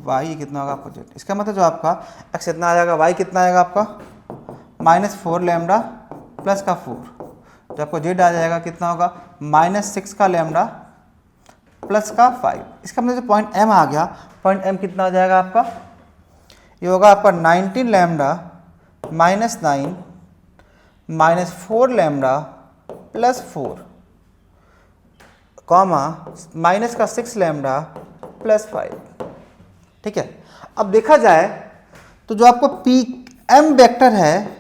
A: y, ये कितना होगा आपका z। इसका मतलब जो आपका x कितना आ जाएगा, y कितना आएगा आपका -4 लैम्डा प्लस का 4, तो आपको z आ जाएगा कितना होगा -6 का लैम्डा प्लस का 5। इसका मतलब जो पॉइंट m आ गया, पॉइंट m कितना आ जाएगा आपका? ये होगा आपका 19 lambda minus 9 -4 lambda plus 4 comma minus का 6 लैम्डा प्लस 5। ठीक है। अब देखा जाए तो जो आपको पी एम वेक्टर है,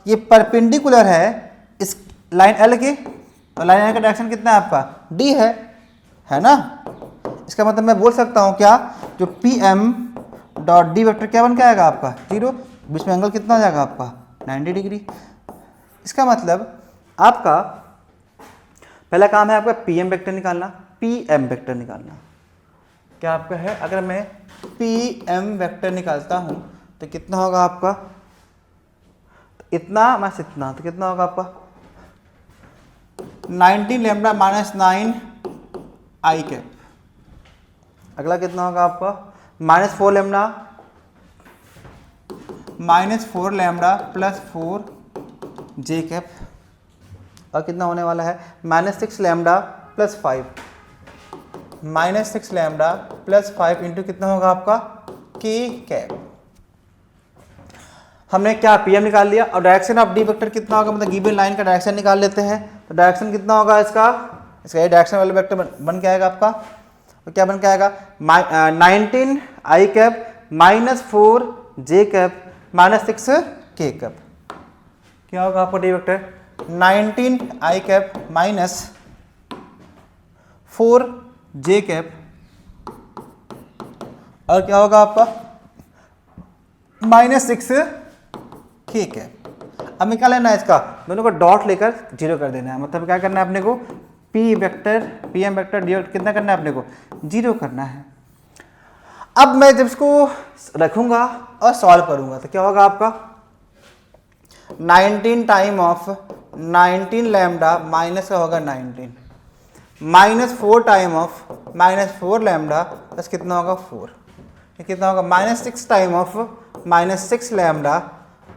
A: ये परपेंडिकुलर है इस लाइन एल के, तो लाइन एल का डायरेक्शन कितना है आपका? डी है ना। इसका मतलब मैं बोल सकता हूँ क्या, जो p m dot d vector क्या बन के आएगा आपका? 0। बीच में एंगल कितना हो जाएगा आपका? 90 डिग्री। इसका मतलब आपका पहला काम है आपका पी एम वेक्टर निकालना, पी एम वेक्टर निकालना। क्या आपका है? अगर मैं पी एम वेक्टर निकालता हूं तो कितना होगा आपका? इतना माइनस इतना, तो कितना होगा आपका? 19 लैम्डा माइनस 9 आई कैप। अगला कितना होगा आपका? -4 लैम्डा -4 लैम्डा प्लस 4 जे कैप। और कितना होने वाला है? -6 lambda plus 5, -6 lambda plus 5 into कितना होगा आपका? K cap. हमने क्या पीएम निकाल लिया। और डायरेक्शन ऑफ डी वेक्टर कितना होगा, मतलब गिवन लाइन का डायरेक्शन निकाल लेते हैं। तो डायरेक्शन कितना होगा इसका ये डायरेक्शन वाला वेक्टर बन के आएगा आपका, तो क्या बन के आएगा? 19 आई कैप -4 जे कैप -6 के कैप। क्या होगा आपका डी वेक्टर? 19 आई कैप -4 जे कैप, और क्या होगा आपका? -6 के कैप। अब क्या लेना है इसका? दोनों को डॉट लेकर 0 कर देना है। मतलब क्या करना है अपने को? P vector p m vector d vector कितना करना है अपने को? 0 करना है। अब मैं जब इसको रखूंगा और सॉल्व करूंगा तो क्या होगा आपका? 19 टाइम ऑफ 19 लैम्डा माइनस का होगा 19 -4 टाइम ऑफ -4 लैम्डा प्लस कितना होगा 4, ये कितना होगा? -6 टाइम ऑफ -6 लैम्डा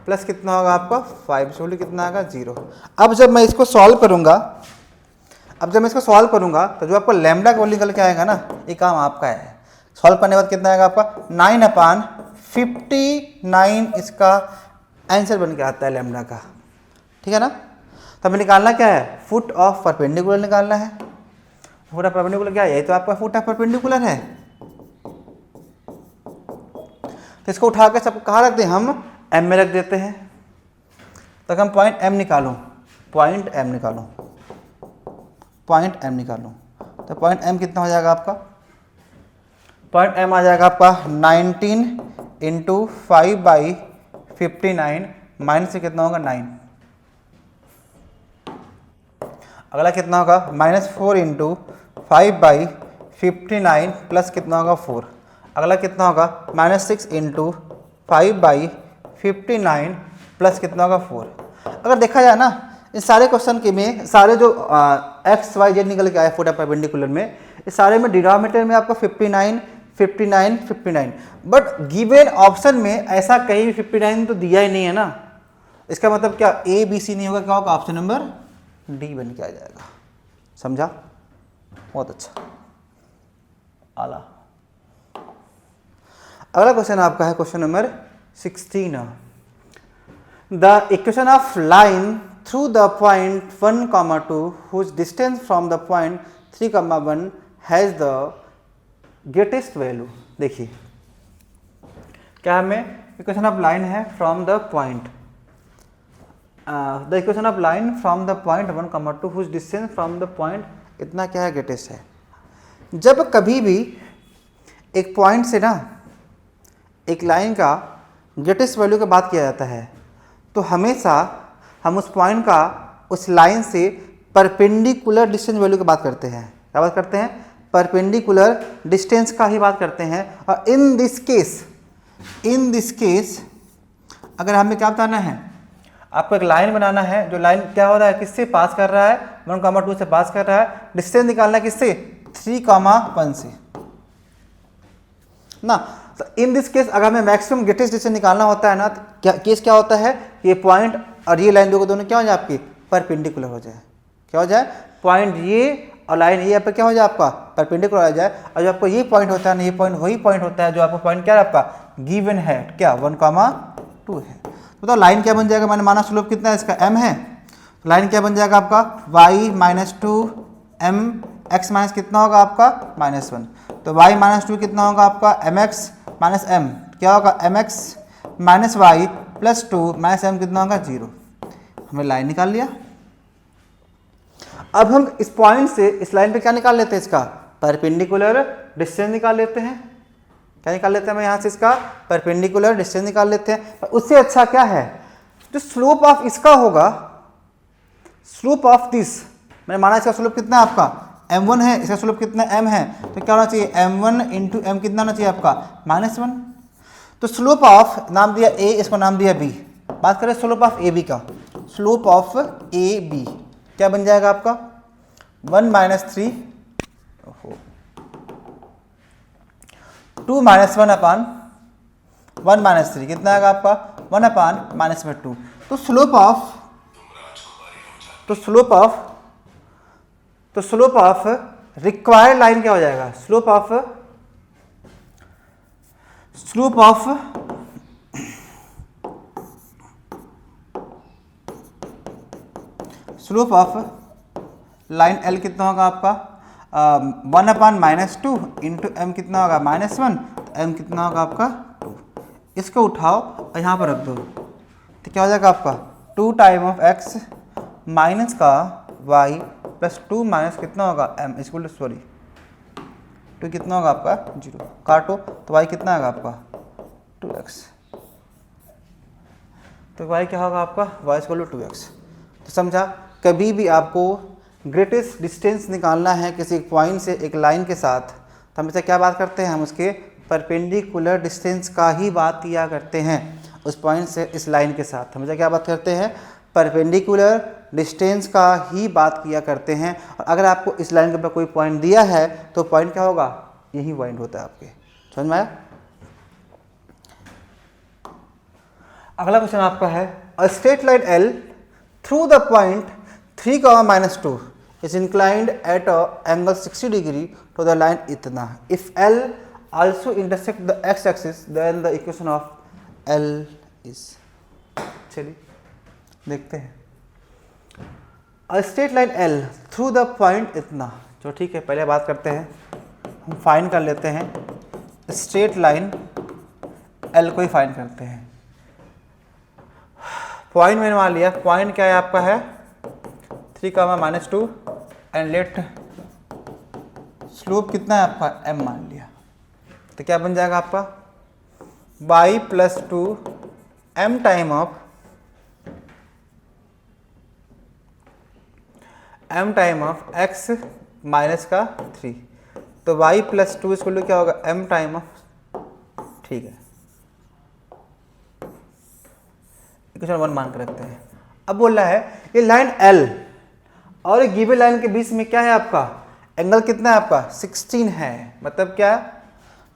A: प्लस कितना होगा आपका 5, सोल्यूशन कितना आएगा? 0। अब जब मैं इसको सॉल्व करूंगा, तो जो आपका लैम्डा का वैल्यू निकल के आएगा ना, ये काम आपका है। सॉल्व करने के बाद कितना आएगा आपका? 9/59 इसका आंसर बन के आता है लैम्डा का। ठीक है ना। तो हमें निकालना क्या है? फुट ऑफ परपेंडिकुलर निकालना है। फुट ऑफ परपेंडिकुलर क्या है? यही तो आपका फुट ऑफ परपेंडिकुलर है। तो इसको उठा के सब कहाँ रख दें? हम एम में रख देते हैं। तो हम पॉइंट एम निकालो, पॉइंट एम निकालो। तो पॉइंट एम कितना हो जाएगा आपका? पॉइंट एम आ जाएगा आपका 19 इंटू 5/59 माइनस से कितना होगा? 9। अगला कितना होगा? -4 इंटू 5/59 प्लस कितना होगा? 4। अगला कितना होगा? -6 इंटू 5/59 प्लस कितना होगा? 4। अगर देखा जाए ना, इन सारे क्वेश्चन के में सारे जो एक्स वाई जेड निकल के आया फोटा परपेंडिकुलर में, इस सारे में डिनोमिनेटर में आपको 59 59 59, बट गिवन ऑप्शन में ऐसा कहीं भी 59 तो दिया ही नहीं है ना। इसका मतलब क्या ए बी सी नहीं होगा, क्या होगा, ऑप्शन नंबर डी बन के आ जाएगा। समझा? बहुत अच्छा, आला। अगला क्वेश्चन आपका है question number 16। The equation of line through the point 1, 2 whose distance from the point 3, 1 has the greatest value। देखिए क्या हमें इक्वेशन ऑफ लाइन है from the point, the equation of line from the point 1, 2 whose distance from the point इतना क्या है, greatest है। जब कभी भी एक पॉइंट से ना एक लाइन का ग्रेटेस्ट वैल्यू की बात किया जाता है तो हमेशा हम उस पॉइंट का उस लाइन से परपेंडिकुलर डिस्टेंस वैल्यू की बात करते हैं। क्या बात करते हैं? परपेंडिकुलर डिस्टेंस का ही बात करते हैं। और इन दिस केस अगर हमें क्या बताना है, आपको एक लाइन बनाना है, जो लाइन क्या हो रहा है, किससे पास कर रहा है, 1, 2 से पास कर रहा है। डिस्टेंस निकालना है किससे, 3, 1 से ना। तो इन दिस केस अगर हमें मैक्सिमम ग्रेटेस्ट डिस्टेंस निकालना होता है ना, तो केस क्या होता है, ये पॉइंट और ये लाइन दोनों क्या हो जाए, आपकी परपेंडिकुलर हो जाए। क्या हो जाए, पॉइंट ये और लाइन ये पे क्या हो जाए, आपका परपेंडिकुलर हो जाए। और जो आपको ये पॉइंट होता है ना, ये पॉइंट वही पॉइंट होता है जो आपको पॉइंट क्या है, आपका गिवन है, क्या 1, 2 है। तो लाइन क्या बन जाएगा, मैंने माना स्लोप कितना है इसका, m है। तो लाइन क्या बन जाएगा आपका y - 2 m x माइनस कितना होगा आपका -1। तो y - 2 कितना होगा आपका mx - m, क्या होगा mx - y + 2 - m कितना होगा 0। हमने लाइन निकाल लिया। अब हम इस पॉइंट से इस लाइन पे क्या निकाल लेते हैं, इसका परपेंडिकुलर डिस्टेंस निकाल लेते हैं। क्या निकाल लेते हैं, हम यहाँ से इसका परपेंडिकुलर डिस्टेंस निकाल लेते हैं। उससे अच्छा क्या है, जो स्लोप ऑफ इसका होगा, स्लोप ऑफ दिस, मैंने माना इसका स्लोप कितना है आपका m1 है, इसका स्लोप कितना m है, तो क्या होना चाहिए m1 × m कितना होना चाहिए आपका -1। तो स्लोप ऑफ नाम दिया a, इसको नाम दिया b। बात करें स्लोप ऑफ ab का, स्लोप ऑफ ab क्या बन जाएगा आपका 1 - 3 2 - 1 अपान 1 - 3 कितना आएगा आपका 1 अपान -2। तो स्लोप ऑफ रिक्वायर्ड लाइन क्या हो जाएगा, स्लोप ऑफ लाइन L कितना होगा आपका 1 अपान -2 इंटू m कितना होगा -1, तो m कितना होगा आपका 2। इसको उठाओ और यहाँ पर रख दो, तो क्या हो जाएगा आपका 2 टाइम ऑफ x माइनस का y प्लस 2 माइनस कितना होगा m इक्वल टू 2 कितना होगा आपका 0। काटो तो y कितना आएगा आपका 2x, तो y क्या होगा आपका y इक्वल टू 2x। तो समझा, कभी भी आपको ग्रेटेस्ट डिस्टेंस निकालना है किसी पॉइंट से एक लाइन के साथ, तो हमेशा क्या बात करते हैं, हम उसके परपेंडिकुलर डिस्टेंस का ही बात किया करते हैं। उस पॉइंट से इस लाइन के साथ हमेशा क्या बात करते हैं, परपेंडिकुलर डिस्टेंस का ही बात किया करते हैं। और अगर आपको इस लाइन के ऊपर कोई पॉइंट दिया है तो पॉइंट क्या होगा, यही पॉइंट होता है आपके। समझ में आया? अगला क्वेश्चन आपका है, a straight line L through the point 3, -2 is inclined at a angle 60 degree to the line इतना। If L also intersect the x axis then the equation of L is। चलिए देखते हैं, a straight line L through the point इतना, जो ठीक है पहले बात करते हैं, हम फाइन कर लेते हैं स्ट्रेट लाइन L को ही फाइन करते हैं। पॉइंट मैंने मान लिया, पॉइंट क्या है आपका है 3, -2 एंड लेट स्लोप कितना है आपका m मान लिया। तो क्या बन जाएगा आपका y + 2 m time of x minus का 3। तो y + 2 इसको क्या होगा m टाइम ऑफ, ठीक है इक्वेशन 1 मान कर रखते हैं। अब बोल रहा है ये लाइन L और ये गिवन लाइन के बीच में क्या है आपका एंगल कितना है आपका 16 है। मतलब क्या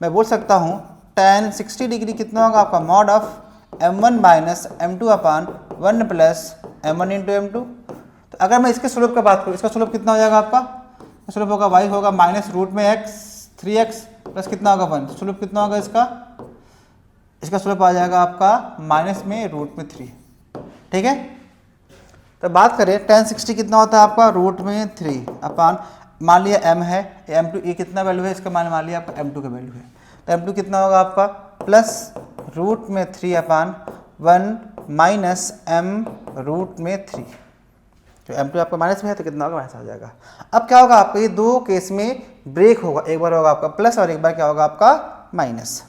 A: मैं बोल सकता हूँ tan 60 डिग्री कितना होगा आपका mod of m1 minus m2 upon 1 plus m1 into m2। तो अगर मैं इसके स्लोप का बात करूँ, इसका स्लोप कितना हो जाएगा आपका, स्लोप होगा y होगा माइनस रूट में x 3x प्लस कितना होगा 1। स्लोप कितना होगा इसका स्लोप आ जाएगा आपका माइनस में रूट में 3। ठीक है, तो बात करें tan 60 कितना होता है आपका रूट में 3 अपान मान लिया m है m2, ये कितना वैल्यू है इसका मान लिया आपका m2 का वैल्यू है। तो m2 कितना होगा आपका प्लस रूट में 3 अपान 1 माइनस m रूट में 3। तो m2 आपका माइनस में है तो कितना होगा माइनस आ जाएगा। अब क्या होगा आपका ये दो केस में ब्रेक होगा, एक बार होगा आपका प्लस और एक बार क्या होगा आपका माइनस।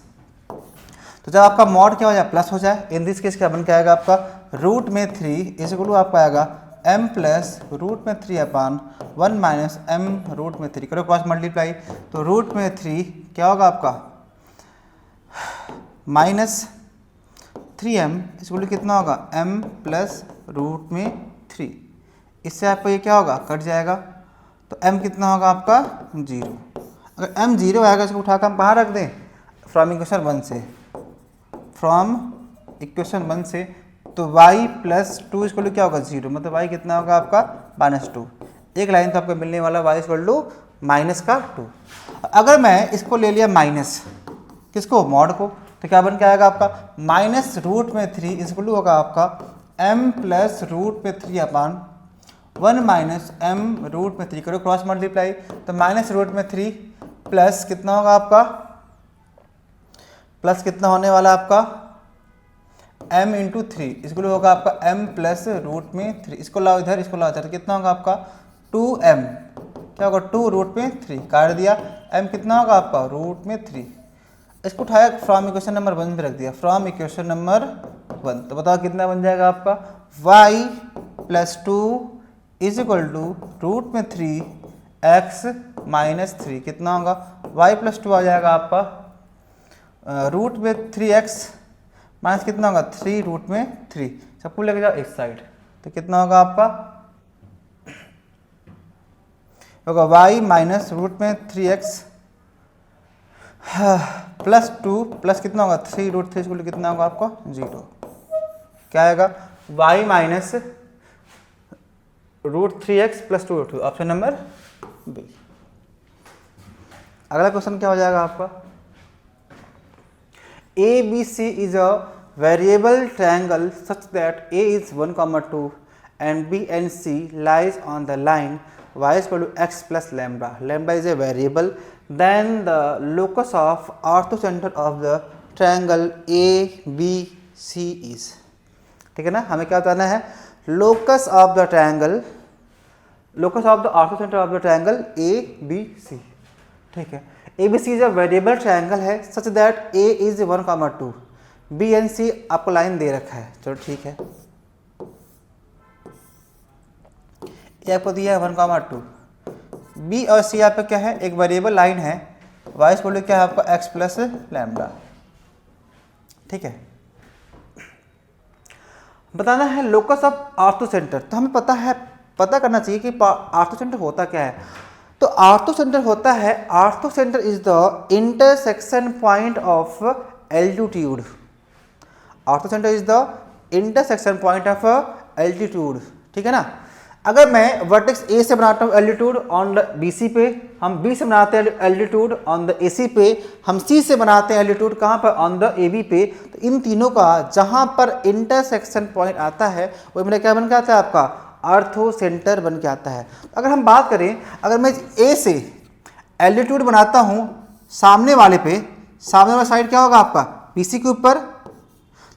A: तो जब आपका मॉड क्या हो जाए प्लस हो जाए, इन दिस केस क्या बन के आएगा आपका रूट में 3 इस गुलू आपका आएगा m प्लस रूट में 3 अपान 1 माइनस m रूट में 3। करो क्रॉस मल्टीप्लाई, तो रूट में 3 क्या होगा आपका माइनस 3m इस गुलू कितना होगा m प्लस रूट में 3। इससे आपको ये क्या होगा कट जाएगा, तो m कितना होगा आपका 0। अगर m 0 आएगा इसको उठाकर हम कहाँ रख दें फ्रॉम इक्वेशन 1 से, फ्रॉम इक्वेशन 1 से, तो y प्लस 2 इसको क्या होगा 0। मतलब y कितना होगा आपका -2। एक लाइन तो आपको मिलने वाला y इक्वल टू माइनस का 2। अगर मैं इसको ले लिया माइनस किसको मॉड को, तो क्या बन के आएगा आपका माइनस रूट में 3 इसको होगा आपका m प्लस रूट में 3 अपान 1 माइनस m रूट में 3। करो क्रॉस मल्टीप्लाई, तो माइनस रूट में 3 प्लस कितना होगा आपका प्लस कितना होने वाला आपका m इंटू 3 इसको होगा आपका m प्लस रूट में 3। इसको लाओ इधर, इसको लाओ इधर, तो कितना होगा आपका 2m क्या होगा 2 रूट में 3 काट दिया, m कितना होगा आपका रूट में 3। इसको उठाया फ्रॉम इक्वेशन नंबर 1 पे रख दिया, फ्रॉम इक्वेशन नंबर 1। तो बताओ कितना बन जाएगा आपका y plus 2 is equal to root में 3 x माइनस 3। कितना होगा y प्लस 2 आ जाएगा आपका रूट में 3x माइनस कितना होगा 3 रूट में 3। सबको लेके जाओ इस साइड, तो कितना होगा आपका होगा y माइनस रूट में 3x प्लस 2 प्लस कितना होगा 3 रूट 3 इसको कितना होगा आपका 0। क्या आएगा y minus root 3x plus 2 root 2, option number b. अगला क्वेश्चन क्या हो जाएगा आपका ABC is a variable triangle such that A is 1, 2 and B and C lies on the line y is equal to x plus lambda. Lambda is a variable. Then the locus of orthocenter of the triangle ABC is. ठीक है ना, हमें क्या बताना है locus of the triangle, locus of the orthocenter of the triangle ABC। ठीक है, ABC is a variable triangle है such that A is 1, 2 B and C आपको लाइन दे रखा है। चलो ठीक है, ये आपको दिया है 1, 2, B और C आप पे क्या है एक वेरिएबल लाइन है, y इक्वल क्या है आपका x प्लस लैम्डा। ठीक है, बताना है लोकस ऑफ ऑर्थोसेंटर। तो हमें पता करना चाहिए कि ऑर्थोसेंटर होता क्या है। तो ऑर्थोसेंटर होता है, orthocentre is the intersection point of altitude. Orthocentre is the intersection point of altitude. ठीक है ना, अगर मैं वर्टेक्स ए से बनाता हूँ एल्टीट्यूड ऑन द BC पे, हम B से बनाते हैं एल्टीट्यूड ऑन द AC पे, हम C से बनाते हैं एल्टीट्यूड कहाँ पर ऑन द AB पे, तो इन तीनों का जहाँ पर इंटरसेक्शन पॉइंट आता है वो मेरा क्या बन के आता है आपका ऑर्थोसेंटर बन के आता है। अगर हम बात करें, अगर मैं A से एल्टीट्यूड बनाता हूँ सामने वाले पे, सामने वाला साइड क्या होगा आपका BC के ऊपर,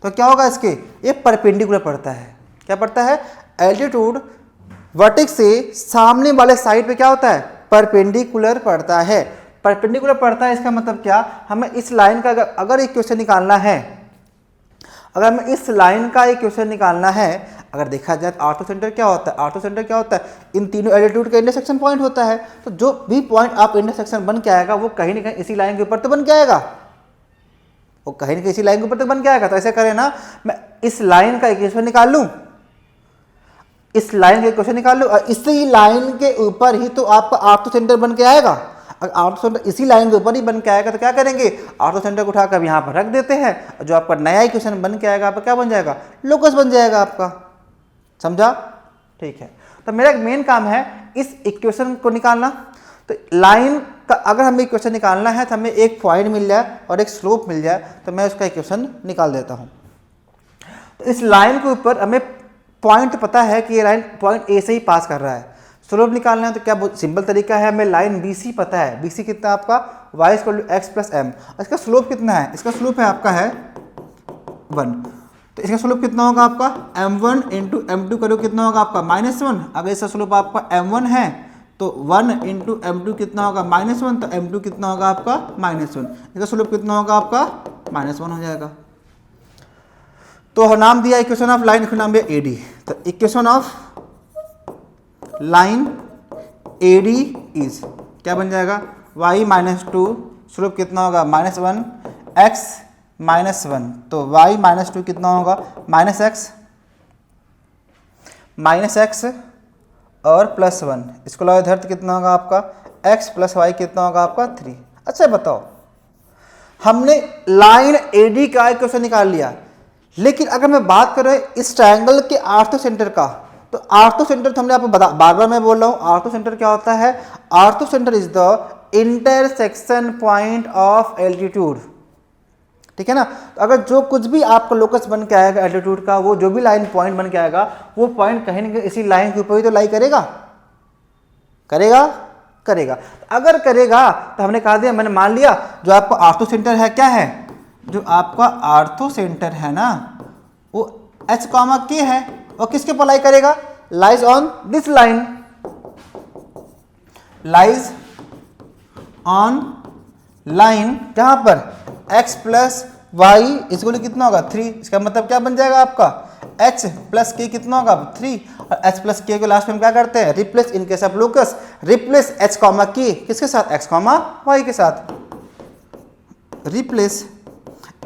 A: तो क्या होगा इसके ये परपेंडिकुलर पड़ता है। क्या पड़ता है एल्टीट्यूड वर्टेक्स से सामने वाले साइड पे क्या होता है परपेंडिकुलर पड़ता है। परपेंडिकुलर पड़ता है इसका मतलब क्या, हमें इस लाइन का अगर इक्वेशन निकालना है, अगर हमें इस लाइन का इक्वेशन निकालना है, अगर देखा जाए तो ऑर्थोसेंटर क्या होता है, ऑर्थोसेंटर क्या होता है इन तीनों एल्टीट्यूड का इंटरसेक्शन पॉइंट होता है। तो जो भी पॉइंट आप इंटरसेक्शन बन के आएगा वो कहीं ना कहीं इसी लाइन के ऊपर तो बन के आएगा, वो कहीं ना कहीं इसी लाइन के ऊपर तो बन के आएगा। तो ऐसे करें ना, मैं इस लाइन का इक्वेशन निकाल लूँ, इस लाइन का इक्वेशन निकाल लो और इसी लाइन के ऊपर ही तो आपका ऑर्थो सेंटर बन के आएगा। अगर ऑर्थो सेंटर इसी लाइन के ऊपर ही बन के आएगा तो क्या करेंगे, ऑर्थो सेंटर को उठाकर यहाँ पर रख देते हैं और जो आपका नया इक्वेशन बन के आएगा आपका क्या बन जाएगा, लोकस बन जाएगा आपका। समझा? ठीक है। तो मेरा मेन काम है इस इक्वेशन को निकालना। तो लाइन का अगर हमें इक्वेशन निकालना है तो हमें एक पॉइंट मिल जाए और एक स्लोप मिल जाए तो मैं उसका इक्वेशन निकाल देता हूँ। तो इस लाइन के ऊपर हमें पॉइंट पता है कि ये लाइन पॉइंट ए से ही पास कर रहा है। स्लोप निकालना है तो क्या बहुत सिंपल तरीका है, हमें लाइन BC पता है। BC कितना है आपका, y = x + m। इसका स्लोप कितना है, इसका स्लोप है आपका है 1। तो इसका स्लोप कितना होगा आपका m1 × m2 करो कितना होगा आपका -1। अगर इसका स्लोप आपका m1 है तो 1 × m2 कितना होगा -1, तो m2 कितना होगा आपका -1। इसका स्लोप कितना होगा आपका -1 हो जाएगा। तो नाम दिया इक्वेशन ऑफ लाइन, इसका नाम दिया AD। तो equation of line AD is क्या बन जाएगा, y - 2 स्लोप कितना होगा -1 x -1। तो y - 2 कितना होगा -x और +1। इसको लगाओ इधर तो कितना होगा आपका x + y कितना होगा आपका 3। अच्छा बताओ, हमने लाइन AD का इक्वेशन निकाल लिया, लेकिन अगर मैं बात करें इस ट्रायंगल के ऑर्थो सेंटर का, तो ऑर्थो सेंटर तो हमने आपको बार बार मैं बोल रहा हूँ, ऑर्थो सेंटर क्या होता है, ortho centre is the intersection point of altitude. ठीक है ना? तो अगर जो कुछ भी आपका लोकस बन के आएगा एल्टीट्यूड का, वो जो भी लाइन पॉइंट बन के आएगा वो पॉइंट कहीं ना कहीं इसी लाइन के ऊपर ही तो लाई करेगा। अगर करेगा तो हमने कहा दिया, मैंने मान लिया जो आपका ऑर्थो सेंटर है क्या है, जो आपका ऑर्थो सेंटर है ना वो h, k है और किसके पर लाई करेगा, lies on this line, lies on line जहां पर x + y इसको कितना होगा 3। इसका मतलब क्या बन जाएगा आपका h + k कितना होगा 3 और h + k को लास्ट में क्या करते हैं, replace in case of locus, replace h, k किसके साथ, x, y के साथ, रिप्लेस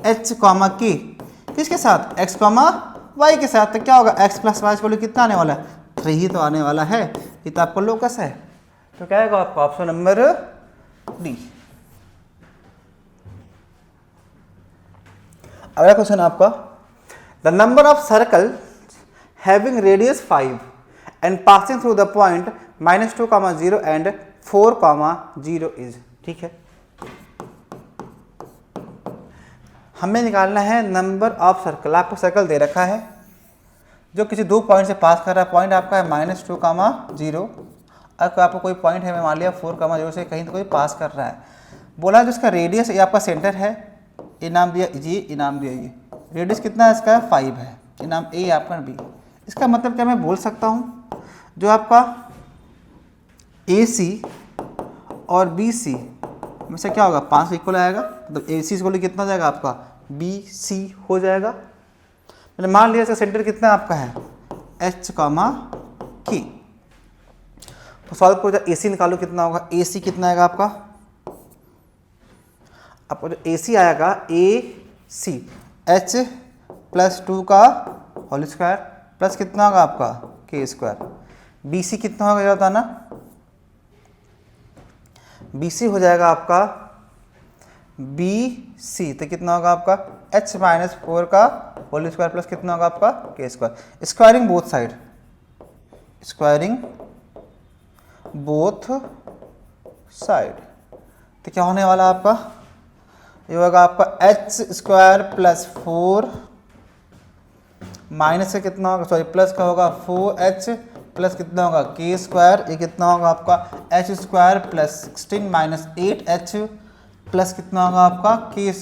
A: h, k किसके साथ, x, y के साथ। तो क्या होगा x + y इसको कितना आने वाला है 3 ही तो आने वाला है, ये तो आपका लोकस है। तो क्या आएगा आपका ऑप्शन नंबर डी। अगला क्वेश्चन आपका, the number of circle having radius 5 and passing through the point -2, 0 and 4, 0 is. ठीक है, हमें निकालना है नंबर ऑफ सर्कल। आपको सर्कल दे रखा है जो किसी दो पॉइंट से पास कर रहा है, पॉइंट आपका है -2, 0। अगर आपको कोई पॉइंट है, मैं मान लिया 4, 0 से कहीं तो कोई पास कर रहा है, बोला जिसका रेडियस ये आपका सेंटर है, ये नाम दिया ये नाम दिया ये, रेडियस कितना है इसका 5 है, ये नाम ए आपका B। इसका मतलब क्या मैं बोल सकता हूँ, जो आपका AC और BC में से क्या होगा 5 इक्वल आएगा, मतलब AC इक्वल कितना हो जाएगा आपका BC हो जाएगा। मैंने मान लिया इसका सेंटर कितना आपका है H, K। तो सॉल्व करो, AC निकालो कितना होगा, AC कितना आएगा आपका जो AC आएगा AC H + 2 का होल स्क्वायर प्लस कितना होगा आपका K²। BC कितना होगा ये बताना, BC हो जाएगा आपका BC तो कितना होगा आपका H - 4 का होल स्क्वायर प्लस कितना होगा आपका K²। Squaring both side, squaring both side, तो क्या होने वाला आपका, ये होगा आपका H² + 4 माइनस का कितना होगा, सॉरी प्लस का होगा 4H प्लस कितना होगा K², ये कितना होगा आपका H² + 16 - 8H प्लस कितना होगा आपका K²।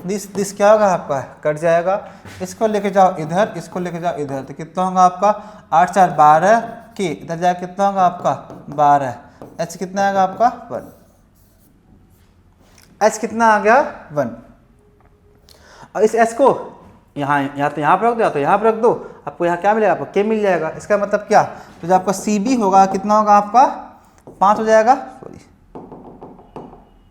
A: दिस क्या होगा आपका कट जाएगा, इसको लेके जाओ इधर, इसको लेके जाओ इधर, तो कितना होगा आपका 8, 4, 12 K, इधर जाए कितना होगा आपका 12, H कितना आएगा आपका 1, H कितना आ गया 1। और इस H को यहाँ तो यहाँ पर रख दो या तो यहाँ पर रख दो, आपको यहाँ क्या मिलेगा, आपको K मिल जाएगा। इसका मतलब क्या, तो जो आपका CB होगा कितना होगा आपका 5 हो जाएगा, सॉरी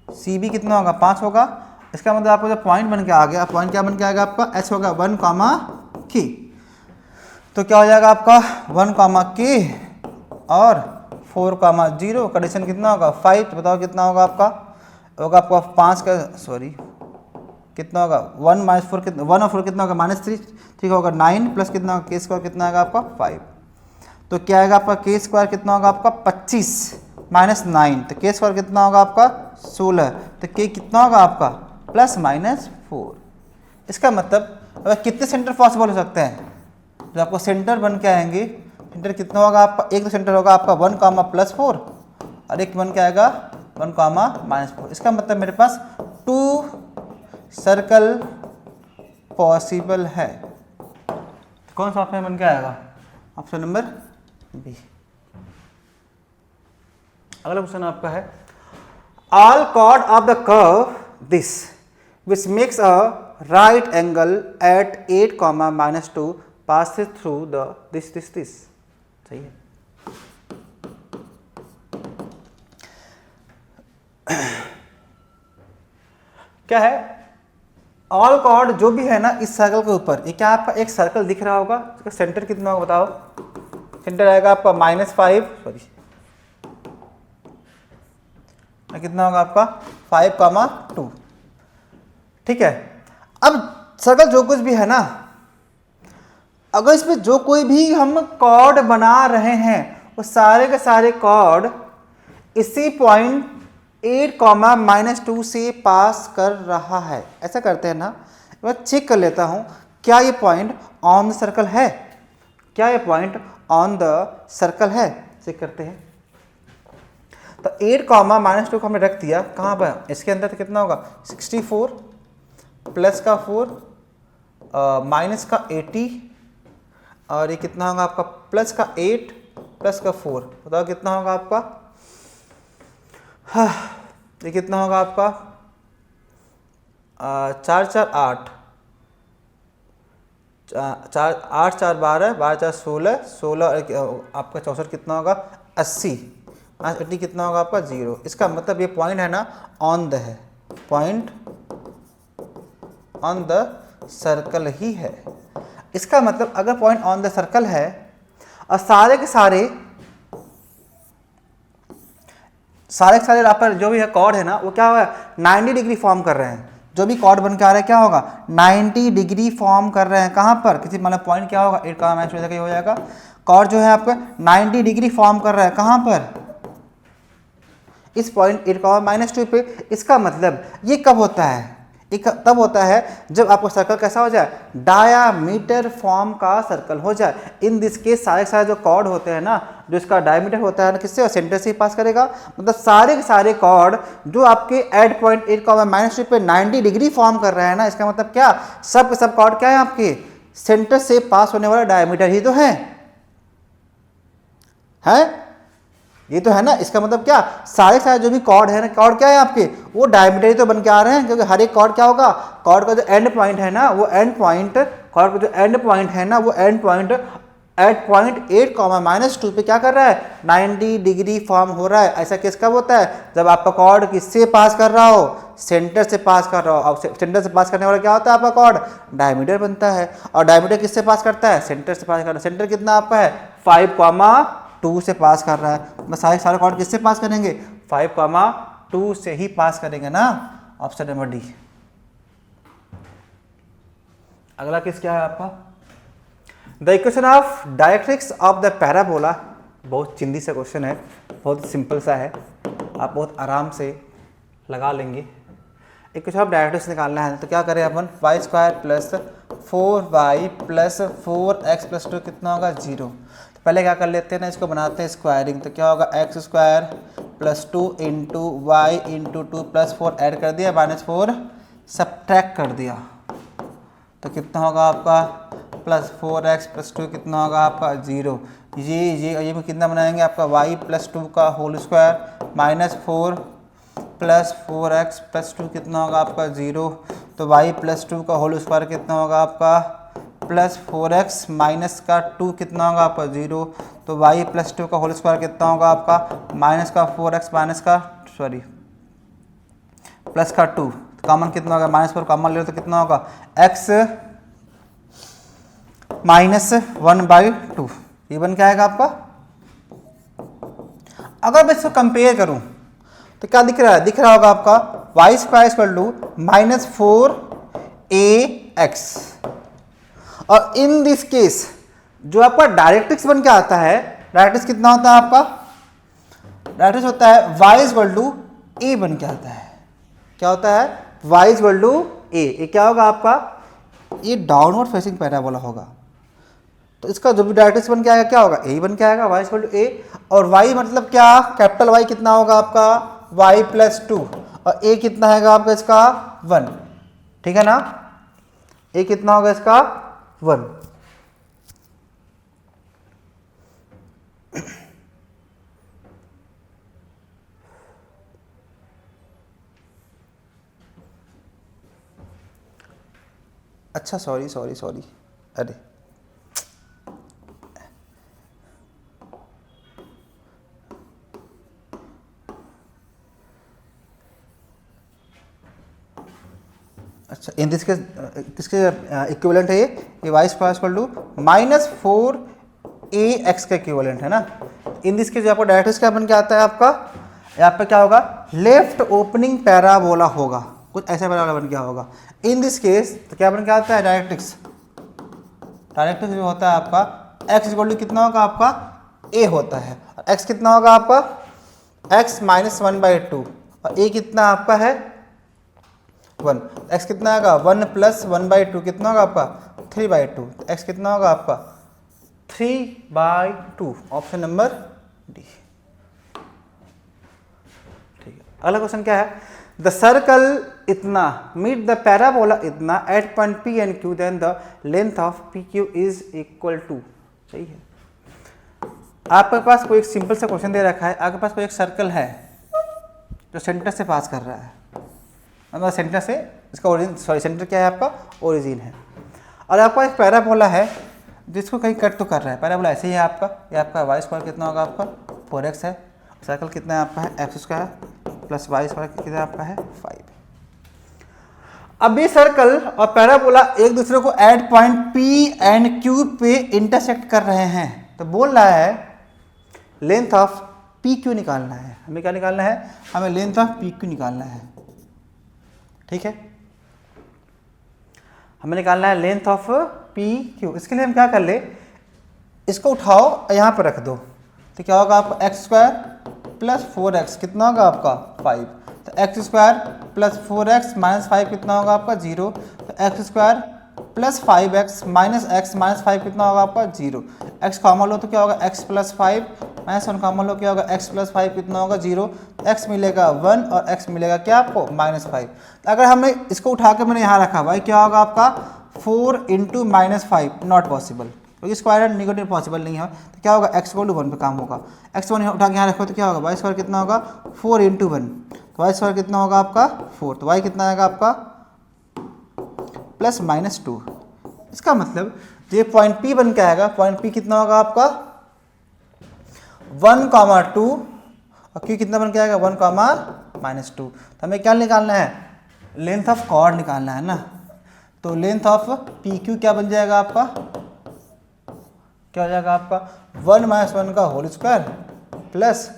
A: CB कितना होगा 5 होगा। इसका मतलब आपको जो पॉइंट बन के आ गया, पॉइंट क्या बन के आएगा आपका H होगा 1, K। तो क्या हो जाएगा आपका 1 कॉमा के और 4 कॉमा 0, कंडीशन कितना होगा 5, तो बताओ कितना होगा आपका 5 का सॉरी कितना होगा 1 माइनस 4 कितना 1 और 4 कितना होगा -3, ठीक होगा 9 प्लस कितना होगा के स्क्वायर कितना आएगा आपका 5, तो क्या आएगा आपका के स्क्वायर कितना होगा आपका 25 माइनस 9, तो के स्क्वायर कितना होगा आपका 16, तो के कितना होगा आपका ±4। इसका मतलब अब कितने सेंटर पॉसिबल हो सकते हैं, जो आपको सेंटर बन के आएंगे, सेंटर कितना होगा आपका, एक तो सेंटर होगा आपका 1 कॉमा +4 और एक बन के आएगा 1 कॉमा -4। इसका मतलब मेरे पास 2 सर्कल पॉसिबल है। कौन सा ऑप्शन बन के आएगा, ऑप्शन नंबर बी। अगला क्वेश्चन आपका है all chord of the curve this which makes a right angle at 8 comma -2 passes through the this सही है। क्या है ऑल कॉर्ड जो भी है ना इस सर्कल के ऊपर, ये क्या आपका एक सर्कल दिख रहा होगा, इसका सेंटर कितना होगा बताओ, सेंटर आएगा आपका -5 सॉरी कितना होगा आपका 5,2, ठीक है। अब सर्कल जो कुछ भी है ना, अगर इसमें जो कोई भी हम कॉर्ड बना रहे हैं वो सारे के सारे कॉर्ड इसी पॉइंट 8 कॉमा -2 से पास कर रहा है, ऐसा करते हैं ना। मैं चेक कर लेता हूं क्या ये पॉइंट ऑन द सर्कल है, क्या ये पॉइंट ऑन द सर्कल है, चेक करते हैं। तो 8 कॉमा -2 को हमने रख दिया कहाँ पर, इसके अंदर तो कितना होगा 64 प्लस का 4 माइनस का 80 और ये कितना होगा आपका प्लस का 8 प्लस का 4, बताओ कितना होगा आपका, हाँ ये कितना होगा आपका 4 4 8 8 4 12 12 4 16 16 आपका 64 कितना होगा 80 80 कितना होगा आपका 0। इसका मतलब ये पॉइंट है ना ऑन द है, पॉइंट ऑन द सर्कल ही है। इसका मतलब अगर पॉइंट ऑन द सर्कल है और सारे के सारे यहाँ पर जो भी है कॉर्ड है ना वो क्या होगा 90 डिग्री फॉर्म कर रहे हैं, जो भी कॉर्ड बन के आ रहा है क्या होगा 90 डिग्री फॉर्म कर रहे हैं, कहाँ पर किसी मतलब पॉइंट क्या होगा 8 का मैच हो जाएगा, कॉर्ड जो है आपका 90 डिग्री फॉर्म कर रहा है कहाँ पर, इस पॉइंट 8 -2 पे। इसका मतलब ये कब होता है, एक तब होता है जब आपको सर्कल कैसा हो जाए डायामीटर फॉर्म का सर्कल हो जाए। इन दिस केस सारे जो कॉर्ड होते हैं ना, जो इसका डायमीटर होता है ना किससे सेंटर से ही पास करेगा, मतलब सारे के सारे कॉर्ड जो आपके एट पॉइंट 8 -2 पे 90 डिग्री फॉर्म कर रहे हैं ना, इसका मतलब क्या सब के सब कॉर्ड क्या है आपके सेंटर से पास होने वाला डायमीटर ही तो है ये तो है ना। इसका मतलब क्या सारे जो भी कॉर्ड है ना, कॉर्ड क्या है आपके वो डायमीटर ही तो बन के आ रहे हैं, क्योंकि हर एक कॉर्ड क्या होगा, कॉर्ड का जो एंड पॉइंट है ना वो एंड पॉइंट, कॉर्ड का जो एंड पॉइंट है ना वो एंड पॉइंट एट पॉइंट 8 -2 पे क्या कर रहा है 90 डिग्री फॉर्म हो रहा है। ऐसा केस कब होता है जब आपका कॉर्ड किससे पास कर रहा हो, सेंटर से पास कर रहा हो। अब सेंटर से पास करने वाला क्या होता है आपका कॉर्ड डायमीटर बनता है, और डायमीटर किससे पास करता है सेंटर से पास करता है। सेंटर कितना आपका है 5,2 से पास कर रहा है, बस सारे कॉर्ड किससे पास करेंगे 5,2 से ही पास करेंगे ना, ऑप्शन नंबर डी। अगला केस क्या है आपका the equation of directrix of the parabola. बहुत चिंदी सा क्वेश्चन है, बहुत सिंपल सा है, आप बहुत आराम से लगा लेंगे। इक्वेशन ऑफ डायरेक्ट्रिक्स निकालना है तो क्या करें अपन y² plus 4y plus 4x + 2 कितना होगा 0। तो पहले क्या कर लेते हैं ना, इसको बनाते हैं स्क्वायरिंग, तो क्या होगा x² + 2 × y × 2 + 4 ऐड कर दिया -4 सब्ट्रैक्ट कर दिया, तो कितना होगा आपका +4x + 2 कितना होगा आपका 0। ये में कितना बनाएंगे आपका y + 2 का होल स्क्वायर -4 + 4x + 2 कितना होगा आपका 0। तो y + 2 का होल स्क्वायर कितना होगा आपका +4x - 2 कितना होगा आपका 0। तो y + 2 का होल स्क्वायर कितना होगा आपका -4x +2 कॉमन कितना होगा -4 कॉमन ले लो तो कितना होगा x -1/2, ये बन के आएगा आपका। अगर मैं इसको कंपेयर करूं तो क्या दिख रहा है, दिख रहा होगा आपका Y square equal to -4ax। और इन दिस केस जो आपका डायरेक्ट्रिक्स बन के आता है, डायरेक्ट्रिक्स कितना होता है आपका, डायरेक्ट्रिक्स होता है y इक्वल टू a बन के आता है। क्या होता है, y इक्वल टू a। ये क्या होगा आपका, ये डाउनवर्ड फेसिंग पैराबोला होगा। तो इसका जो भी डायरेक्ट्रिक्स बन के आएगा क्या होगा, a बन के आएगा, y इक्वल टू a। और y मतलब क्या, कैपिटल Y कितना होगा आपका y प्लस 2, और a कितना है आपका इसका 1, ठीक है ना। a कितना होगा इसका 1। अच्छा सॉरी, अरे अच्छा, इन दिस किसके इक्विवेलेंट है ये Y square equal to -4ax का इक्विवेलेंट है ना। इन दिस के जो आपको डायरेक्ट्रिक्स क्या बन के आता है आपका, यहाँ पे क्या होगा, लेफ्ट ओपनिंग पैराबोला होगा, कुछ ऐसा पैराबोला बन गया होगा। इन दिस केस तो क्या बन के आता है डायरेक्ट्रिक्स, डायरेक्ट्रिक्स जो होता है आपका x इक्वल टू कितना होगा आपका a होता है, और x कितना होगा आपका x -1/2, और a कितना आपका है 1। x कितना होगा 1 + 1/2 कितना होगा आपका 3/2। तो x कितना होगा आपका 3/2, ऑप्शन नंबर डी। ठीक है, अगला क्वेश्चन क्या है, द सर्कल इतना मीट द पैराबोला इतना at point P and Q, then the length of PQ is equal to. सही है, आपके पास कोई एक सिंपल सा क्वेश्चन दे रखा है, आपके पास कोई एक सर्कल है जो सेंटर से पास कर रहा है, मतलब सेंटर से इसका ओरिजिन, सॉरी सेंटर क्या है आपका ओरिजिन है, और आपका एक पैराबोला है जिसको कहीं कट तो कर रहा है। पैराबोला ऐसे ही है आपका, ये आपका वाई स्क्वायर कितना होगा आपका 4x है, सर्कल कितना है आपका है x square plus y square कितना आपका है 5। अब ये सर्कल और पैराबोला एक दूसरे को at point P and Q पे इंटरसेक्ट कर रहे हैं, तो बोल रहा है लेंथ ऑफ PQ निकालना है। हमें क्या निकालना है, हमें लेंथ ऑफ PQ निकालना है, ठीक है, हमें निकालना है लेंथ ऑफ PQ। इसके लिए हम क्या कर ले, इसको उठाओ यहाँ पर रख दो, तो क्या होगा आपका x स्क्वायर प्लस 4x कितना होगा आपका 5, तो x square plus 4x minus 5 कितना होगा आपका 0, तो x square plus 5x minus x minus 5 कितना होगा आपका 0। x कॉमन लो तो क्या होगा x प्लस 5 माइनस 1 कॉमन लो क्या होगा x प्लस 5 कितना होगा 0, x मिलेगा 1 और x मिलेगा क्या आपको -5। तो अगर हमने इसको उठा के मैंने यहाँ रखा भाई क्या होगा आपका 4 × -5 नॉट पॉसिबल, क्योंकि स्क्वायर नेगेटिव पॉसिबल नहीं है, तो क्या होगा x इक्वल टू 1 पे काम होगा। x 1 उठा के यहाँ रखो तो क्या होगा y स्क्वायर कितना होगा 4 × 1, तो y स्क्वायर कितना होगा आपका 4, तो y कितना आएगा आपका +-2। इसका मतलब ये पॉइंट P बन के आएगा, पॉइंट P कितना होगा आपका 1,2 और Q कितना बन के आएगा 1,-2। तो हमें क्या निकालना है, लेंथ ऑफ कॉर्ड निकालना है ना, तो लेंथ ऑफ PQ क्या बन जाएगा आपका, क्या हो जाएगा आपका 1 - 1 का होल स्क्वायर प्लस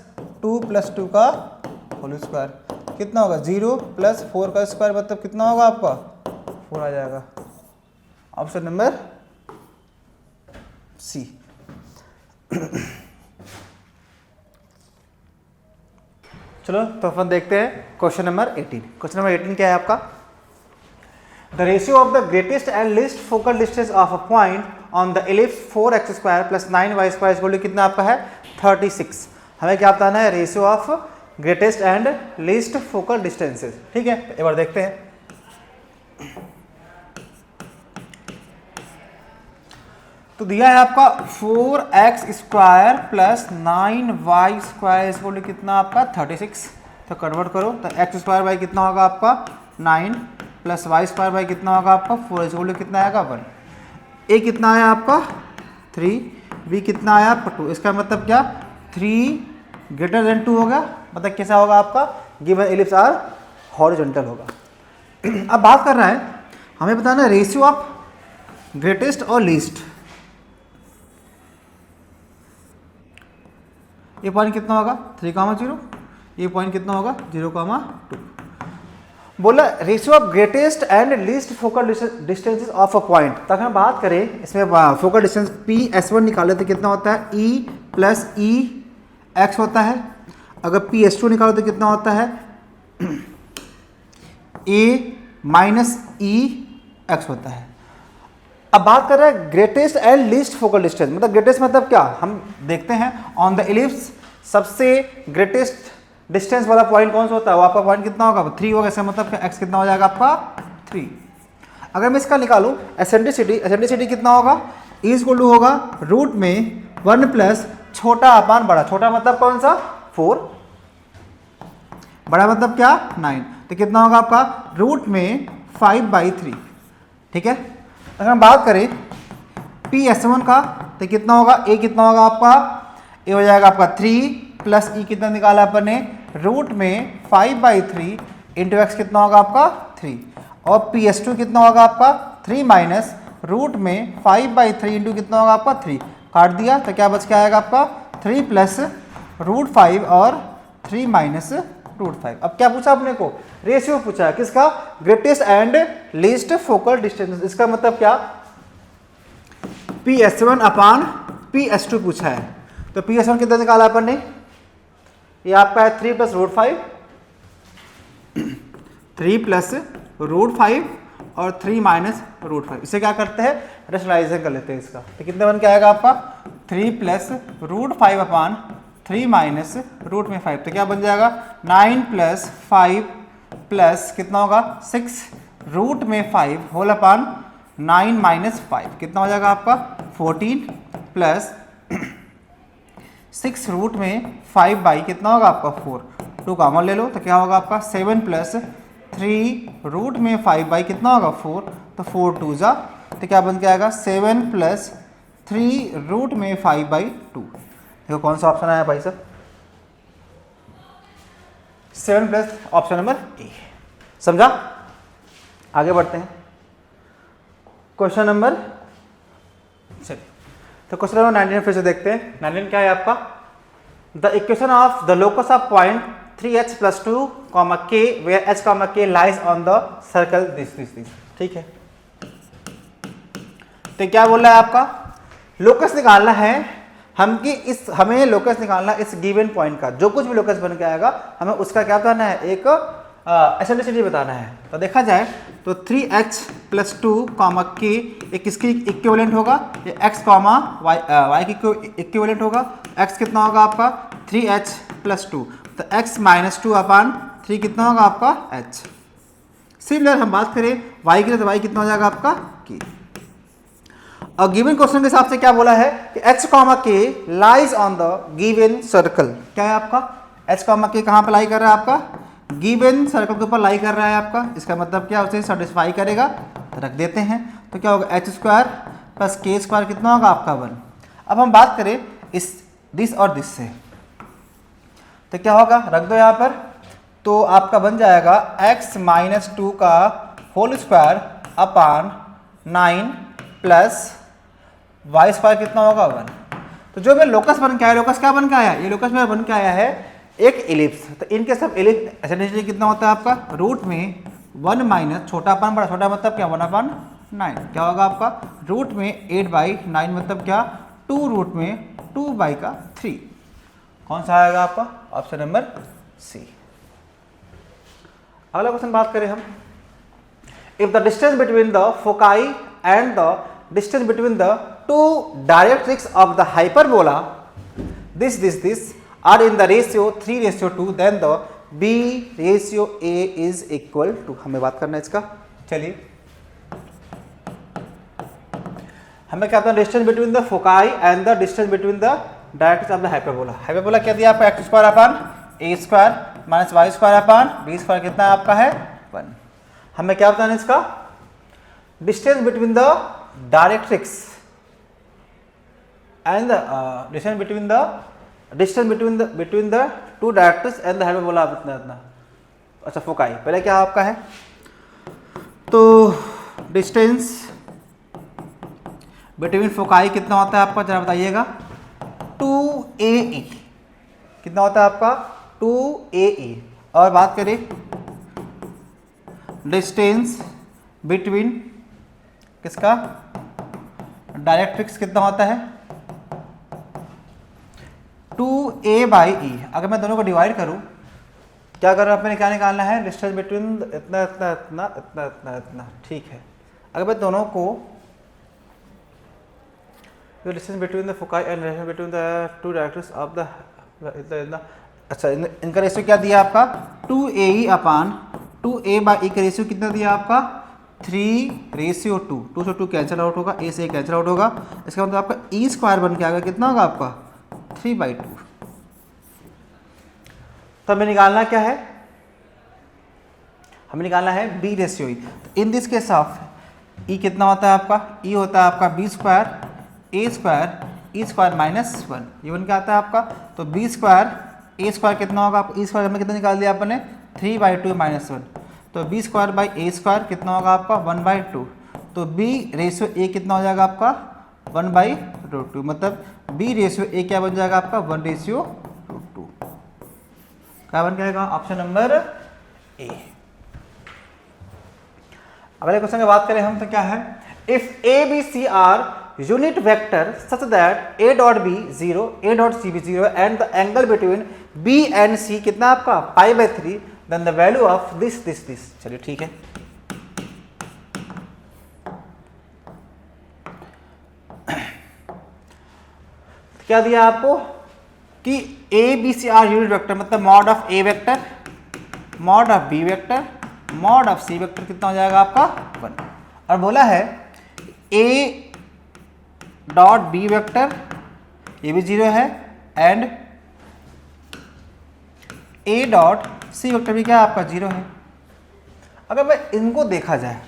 A: 2 + 2 का होल स्क्वायर कितना होगा 0 + 4 का स्क्वायर, मतलब कितना होगा आपका 4 आ जाएगा, ऑप्शन नंबर सी। चलो तो अपन देखते हैं क्वेश्चन नंबर 18। क्वेश्चन नंबर 18 क्या है आपका, the ratio of the greatest and least focal distance of a point on the ellipse 4x square plus 9y square equal to कितना आपका है 36। हमें क्या बताना है, ratio of greatest and least focal distances. ठीक है, एक बार देखते हैं। तो दिया है आपका 4x square plus 9y square equal to कितना आपका 36। तो कन्वर्ट करो तो x स्क्वायर बाई कितना होगा आपका 9 प्लस y स्क्वायर बाई कितना होगा आपका 4 इक्वल टू कितना आएगा 1। a कितना आया आपका 3, b कितना आया आपका 2। इसका मतलब क्या 3 > 2 हो गया, मतलब कैसा होगा आपका गिवन एलिप्स आर हॉरिजॉन्टल होगा। अब बात कर रहा है हमें बताना रेशियो ऑफ ग्रेटेस्ट और लीस्ट। ये पॉइंट कितना होगा 3,0, ये पॉइंट कितना होगा 0,2। बोला ratio of greatest and least focal distances of a point. तक हम बात करें इसमें फोकल डिस्टेंस PS1 निकाले तो कितना होता है E प्लस ई एक्स होता है। अगर PS2 निकालो तो कितना होता है A माइनस ई एक्स होता है। अब बात कर रहे हैं greatest and least focal distance, मतलब ग्रेटेस्ट मतलब क्या, हम देखते हैं ऑन द इलिप्स सबसे ग्रेटेस्ट डिस्टेंस वाला पॉइंट कौन सा होता है, वो आपका पॉइंट कितना होगा 3 होगा। इसका मतलब क्या x कितना हो जाएगा आपका 3। अगर मैं इसका निकालूं एसेंट्रिसिटी कितना होगा E= होगा रूट में 1 प्लस छोटा अपान बड़ा। छोटा मतलब कौन सा 4, बड़ा मतलब क्या 9। तो कितना होगा आपका रूट में 5/3। ठीक है। अगर हम बात करें PS1 का तो कितना होगा A कितना होगा आपका A हो जाएगा आपका 3 प्लस ई कितना निकाला अपन ने रूट में 5/3 इंटू एक्स कितना होगा आपका 3। और PS2 कितना होगा आपका 3 माइनस रूट में 5/3 इंटू कितना होगा आपका 3। काट दिया तो क्या बच के आएगा आपका 3 प्लस रूट 5 और 3 माइनस रूट 5। अब क्या पूछा अपने को रेशियो पूछा है किसका greatest and least focal distance. इसका मतलब क्या PS1 अपान PS2 पूछा है। तो PS1 कितना निकाला अपन ने, ये आपका है 3 प्लस रूट 5, 3 प्लस रूट 5 और 3 माइनस रूट 5। इसे क्या करते हैं रेशनलाइजेशन कर लेते हैं इसका। तो कितने बन के आएगा आपका 3 प्लस रूट 5 अपान 3 माइनस रूट में 5। तो क्या बन जाएगा 9 प्लस 5 प्लस कितना होगा 6 रूट में 5 होल अपान 9 माइनस 5 कितना हो जाएगा आपका 14 प्लस 6 रूट में 5 कितना होगा आपका 4। 2 कॉमन ले लो तो क्या होगा आपका 7 प्लस 3 रूट में 5 कितना होगा 4। तो 4 2 जा तो क्या बन के आएगा 7 प्लस 3 रूट में 5/2। देखो कौन सा ऑप्शन आया भाई साहब 7 प्लस ऑप्शन नंबर ए। समझा। आगे बढ़ते हैं क्वेश्चन नंबर, चलिए तो क्वेश्चन नंबर 19 फिर से देखते हैं। 19 क्या है आपका the equation of the locus of point 3h + 2, k where h, k lies on the circle this। ठीक है। तो क्या बोल रहा है आपका लोकस निकालना है हमें लोकस निकालना इस गिवन पॉइंट का। जो कुछ भी लोकस बन के आएगा हमें उसका क्या बताना है एक एसेंट्रिसिटी बताना है। तो देखा जाए तो 3h + 2, k एक किसकी इक्विवेलेंट होगा ये x, y की इक्विवेलेंट होगा। x कितना होगा आपका 3h + 2 तो x - 2 अपान 3 कितना होगा आपका h। सिमिलर हम बात करें y के लिए तो y कितना हो जाएगा आपका k। और गिवन क्वेश्चन के हिसाब से क्या बोला है कि h, k lies on the given circle. क्या है आपका h, k कहाँ पर लाई कर रहा है आपका गिवन सर्कल के ऊपर लाई कर रहा है आपका। इसका मतलब क्या उसे सेटिस्फाई करेगा तो रख देते हैं। तो क्या होगा h² + k² कितना होगा आपका 1। अब हम बात करें इस दिस और दिस से तो क्या होगा रख दो यहाँ पर। तो आपका बन जाएगा x - 2 का whole square upon 9 plus y² कितना होगा 1। तो जो मैं लोकस बन के आया, लोकस क्या बन के आया ये लोकस में बन के आया है एक इलिप्स। तो इनके सब इलिप्स एसेंट्रिसिटी कितना होता है आपका रूट में 1 माइनस छोटा अपान बड़ा। छोटा मतलब क्या 1/9 क्या होगा आपका रूट में 8/9 मतलब क्या 2 रूट में 2/3। कौन सा आएगा आपका ऑप्शन नंबर सी। अगला क्वेश्चन बात करें हम if the distance between the foci and the distance between the 2 directrix of the hyperbola this are in the ratio 3:2 then the B/A is equal to। हमें बात करना है इसका। चलिए हमें क्या distance between the foci and the distance between the directrix of the hyperbola. Hyperbola क्या दिया आपका x² अपान a² माइनस y² अपान b² कितना आपका है 1। हमें क्या बताना है इसका distance between the directrix and distance between the 2 directrix and the hyperbola इतना। अच्छा फोकाई पहले क्या आपका है तो डिस्टेंस बिटवीन फोकाई कितना होता है आपका जरा बताइएगा 2AE कितना होता है आपका 2AE। और बात करें डिस्टेंस बिटवीन किसका डायरेक्ट्रिक्स कितना होता है 2A/E। अगर मैं दोनों को डिवाइड करूं क्या कर रहा हूं, अपने क्या निकालना है डिस्टेंस बिटवीन इतना इतना इतना इतना इतना इतना, ठीक है। अगर मैं दोनों को distance between the foci and distance between the two directrix of the इतना, अच्छा इनका रेशियो क्या दिया आपका 2AE/2A/E का रेशियो कितना दिया आपका 3:2। 2 से 2 कैंसिल आउट होगा, ए से कैंसिल आउट होगा, इसका मतलब आपका E² बन के आएगा कितना होगा आपका 3/2। तो हमें निकालना क्या है, हमें निकालना है B/E। In this case of E कितना होता है आपका, E होता है आपका B² A² E² -1, ये बन के आता है आपका। तो B² A² कितना होगा आपको, E² में कितना निकाल दिया आपने 3/2 -1, तो B²/A² कितना होगा आपका 1/2। तो B/A कितना हो जाएगा आपका 1/2, मतलब B/A क्या बन जाएगा आपका 1/2। क्या बन जाएगा ऑप्शन नंबर ए। अगले क्वेश्चन की बात करें हम तो क्या है, if A B C are unit vector such that A.B 0 A.C भी 0 and the angle between B and C कितना आपका π/3, then the value of this. चलिए ठीक है, क्या दिया आपको कि A.B.C.R यूनिट वेक्टर मतलब mod of A vector, mod of B vector, mod of C vector कितना हो जाएगा आपका 1। और बोला है A.B वेक्टर ये भी 0 है एंड A.C वेक्टर भी क्या आपका 0 है। अगर मैं इनको देखा जाए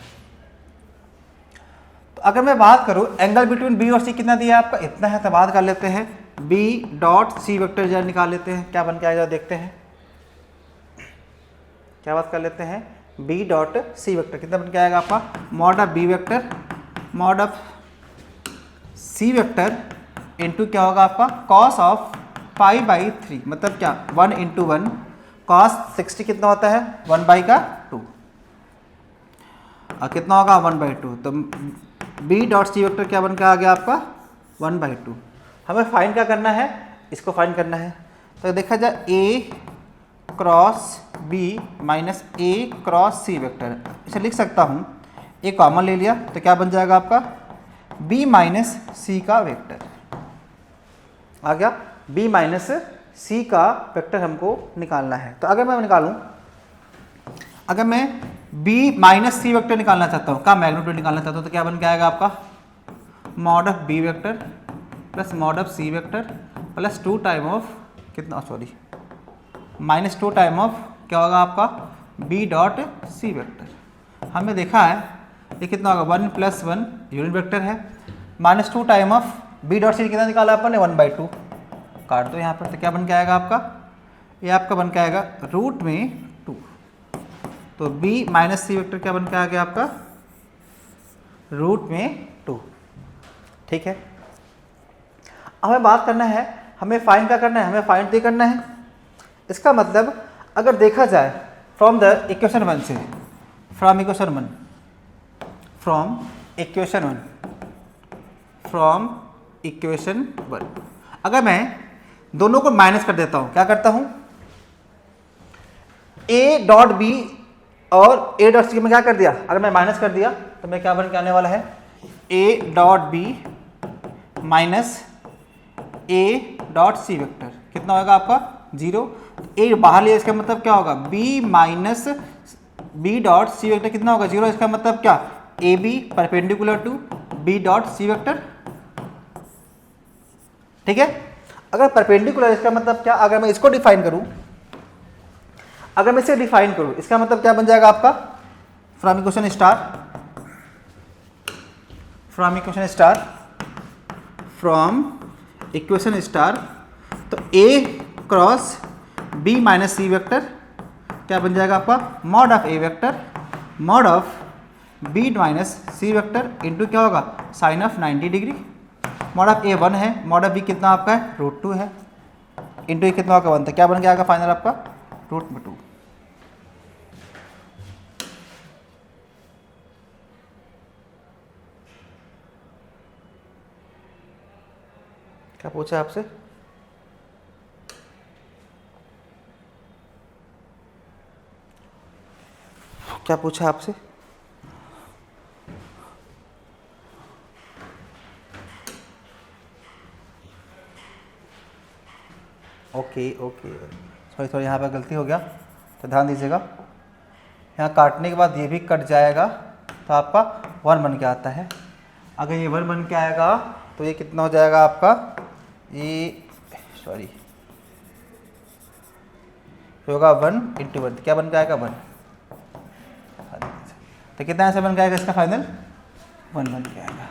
A: तो अगर मैं बात करूं एंगल बिटवीन B और C कितना दिया आपका इतना है, तो बात कर लेते हैं B.C वेक्टर जरा निकाल लेते हैं, क्या बन के आएगा देखते हैं। क्या बात कर लेते हैं B.C वेक्टर कितना बन के आएगा आपका mod of B vector mod of C vector into क्या होगा आपका cos ऑफ π/3, मतलब क्या 1 × 1 cos 60 कितना होता है 1/2 और कितना होगा 1/2। तो B.C वेक्टर क्या बन के आ गया आपका 1/2। हमें फाइंड क्या करना है, इसको फाइंड करना है। तो देखा जाए A cross B minus A cross C vector, इसे लिख सकता हूँ, A कॉमन ले लिया तो क्या बन जाएगा आपका B माइनस C का वेक्टर आ गया। B माइनस C का वेक्टर हमको निकालना है। तो अगर मैं निकालूं, अगर मैं B माइनस C वेक्टर निकालना चाहता हूँ, का मैग्नीट्यूड निकालना चाहता हूँ, तो क्या बन के आएगा आपका mod of B vector plus mod of C vector plus 2 time of कितना -2 टाइम ऑफ क्या होगा आपका B.C वेक्टर। हमने देखा है ये कितना होगा 1 + 1 यूनिट वेक्टर है, -2 टाइम ऑफ B.C कितना निकाला अपन ने 1/2, काट दो यहाँ पर, तो क्या बन के आएगा आपका, ये आपका बन के आएगा √2। तो B माइनस C वेक्टर क्या बन के आ गया आपका √2, ठीक है। हमें बात करना है, हमें फाइंड क्या करना है, हमें फाइंड दे करना है। इसका मतलब अगर देखा जाए फ्रॉम द इक्वेशन 1 से, फ्रॉम इक्वेशन 1 अगर मैं दोनों को माइनस कर देता हूँ, क्या करता हूँ A.B और A.C में क्या कर दिया, अगर मैं माइनस कर दिया तो मैं क्या बन के आने वाला है A.B माइनस A.C वेक्टर कितना होगा आपका 0। A बाहर लिया इसका मतलब क्या होगा B माइनस B.C वेक्टर कितना होगा 0, इसका मतलब क्या AB perpendicular to B.C vector, ठीक है। अगर परपेंडिकुलर इसका मतलब क्या, अगर मैं इसको डिफाइन करूं, अगर मैं इसे डिफाइन करूं इसका मतलब क्या बन जाएगा आपका फ्रॉम इक्वेशन स्टार तो A cross B minus C vector क्या बन जाएगा आपका mod of A vector mod of B minus C vector into क्या होगा sine of 90 degree. Mod of A 1 है, मॉड ऑफ B कितना आपका है √2 है। इंटू ये कितना का 1 था, क्या बन के आएगा फाइनल आपका रूट में 2। क्या पूछा आपसे? क्या पूछा आपसे? ओके सॉरी यहाँ पे गलती हो गया, तो ध्यान दीजिएगा। यहाँ काटने के बाद ये भी कट जाएगा, तो आपका 1 बन के आता है। अगर ये 1 बन के आएगा तो ये कितना हो जाएगा आपका, ये सॉरी होगा 1 इंटू 1, क्या बन के आएगा 1। तो कितना ऐसे बन के आएगा इसका फाइनल 1 बन के आएगा।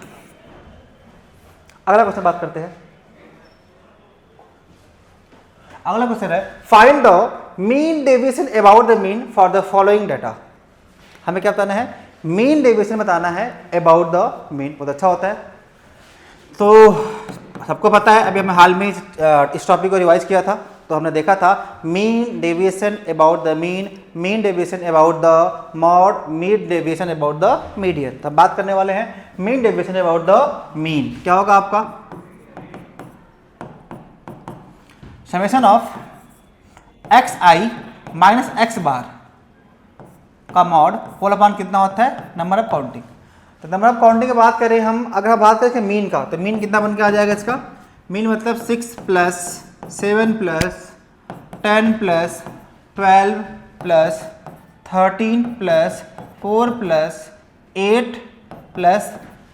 A: अगला क्वेश्चन बात करते हैं। अगला क्वेश्चन है find the mean deviation about the mean for the following data. हमें क्या बताना है, मीन डेविएशन बताना है अबाउट द मीन। बहुत अच्छा होता है। तो सबको पता है, अभी हमने हाल में इस टॉपिक को रिवाइज किया था, तो हमने देखा था mean deviation about the mean, mean deviation about the mode, mean deviation about the median. तो बात करने वाले हैं mean deviation about the mean. क्या होगा आपका, summation of X I minus X bar का मॉड होल अपॉन कितना होता है, नंबर ऑफ काउंटिंग। तो नंबर ऑफ काउंटिंग की बात करें हम, अगर हम बात करें मीन का, तो मीन कितना बन के आ जाएगा इसका, मीन मतलब 6 plus 7 plus 10 plus 12 plus 13 plus 4 plus 8 plus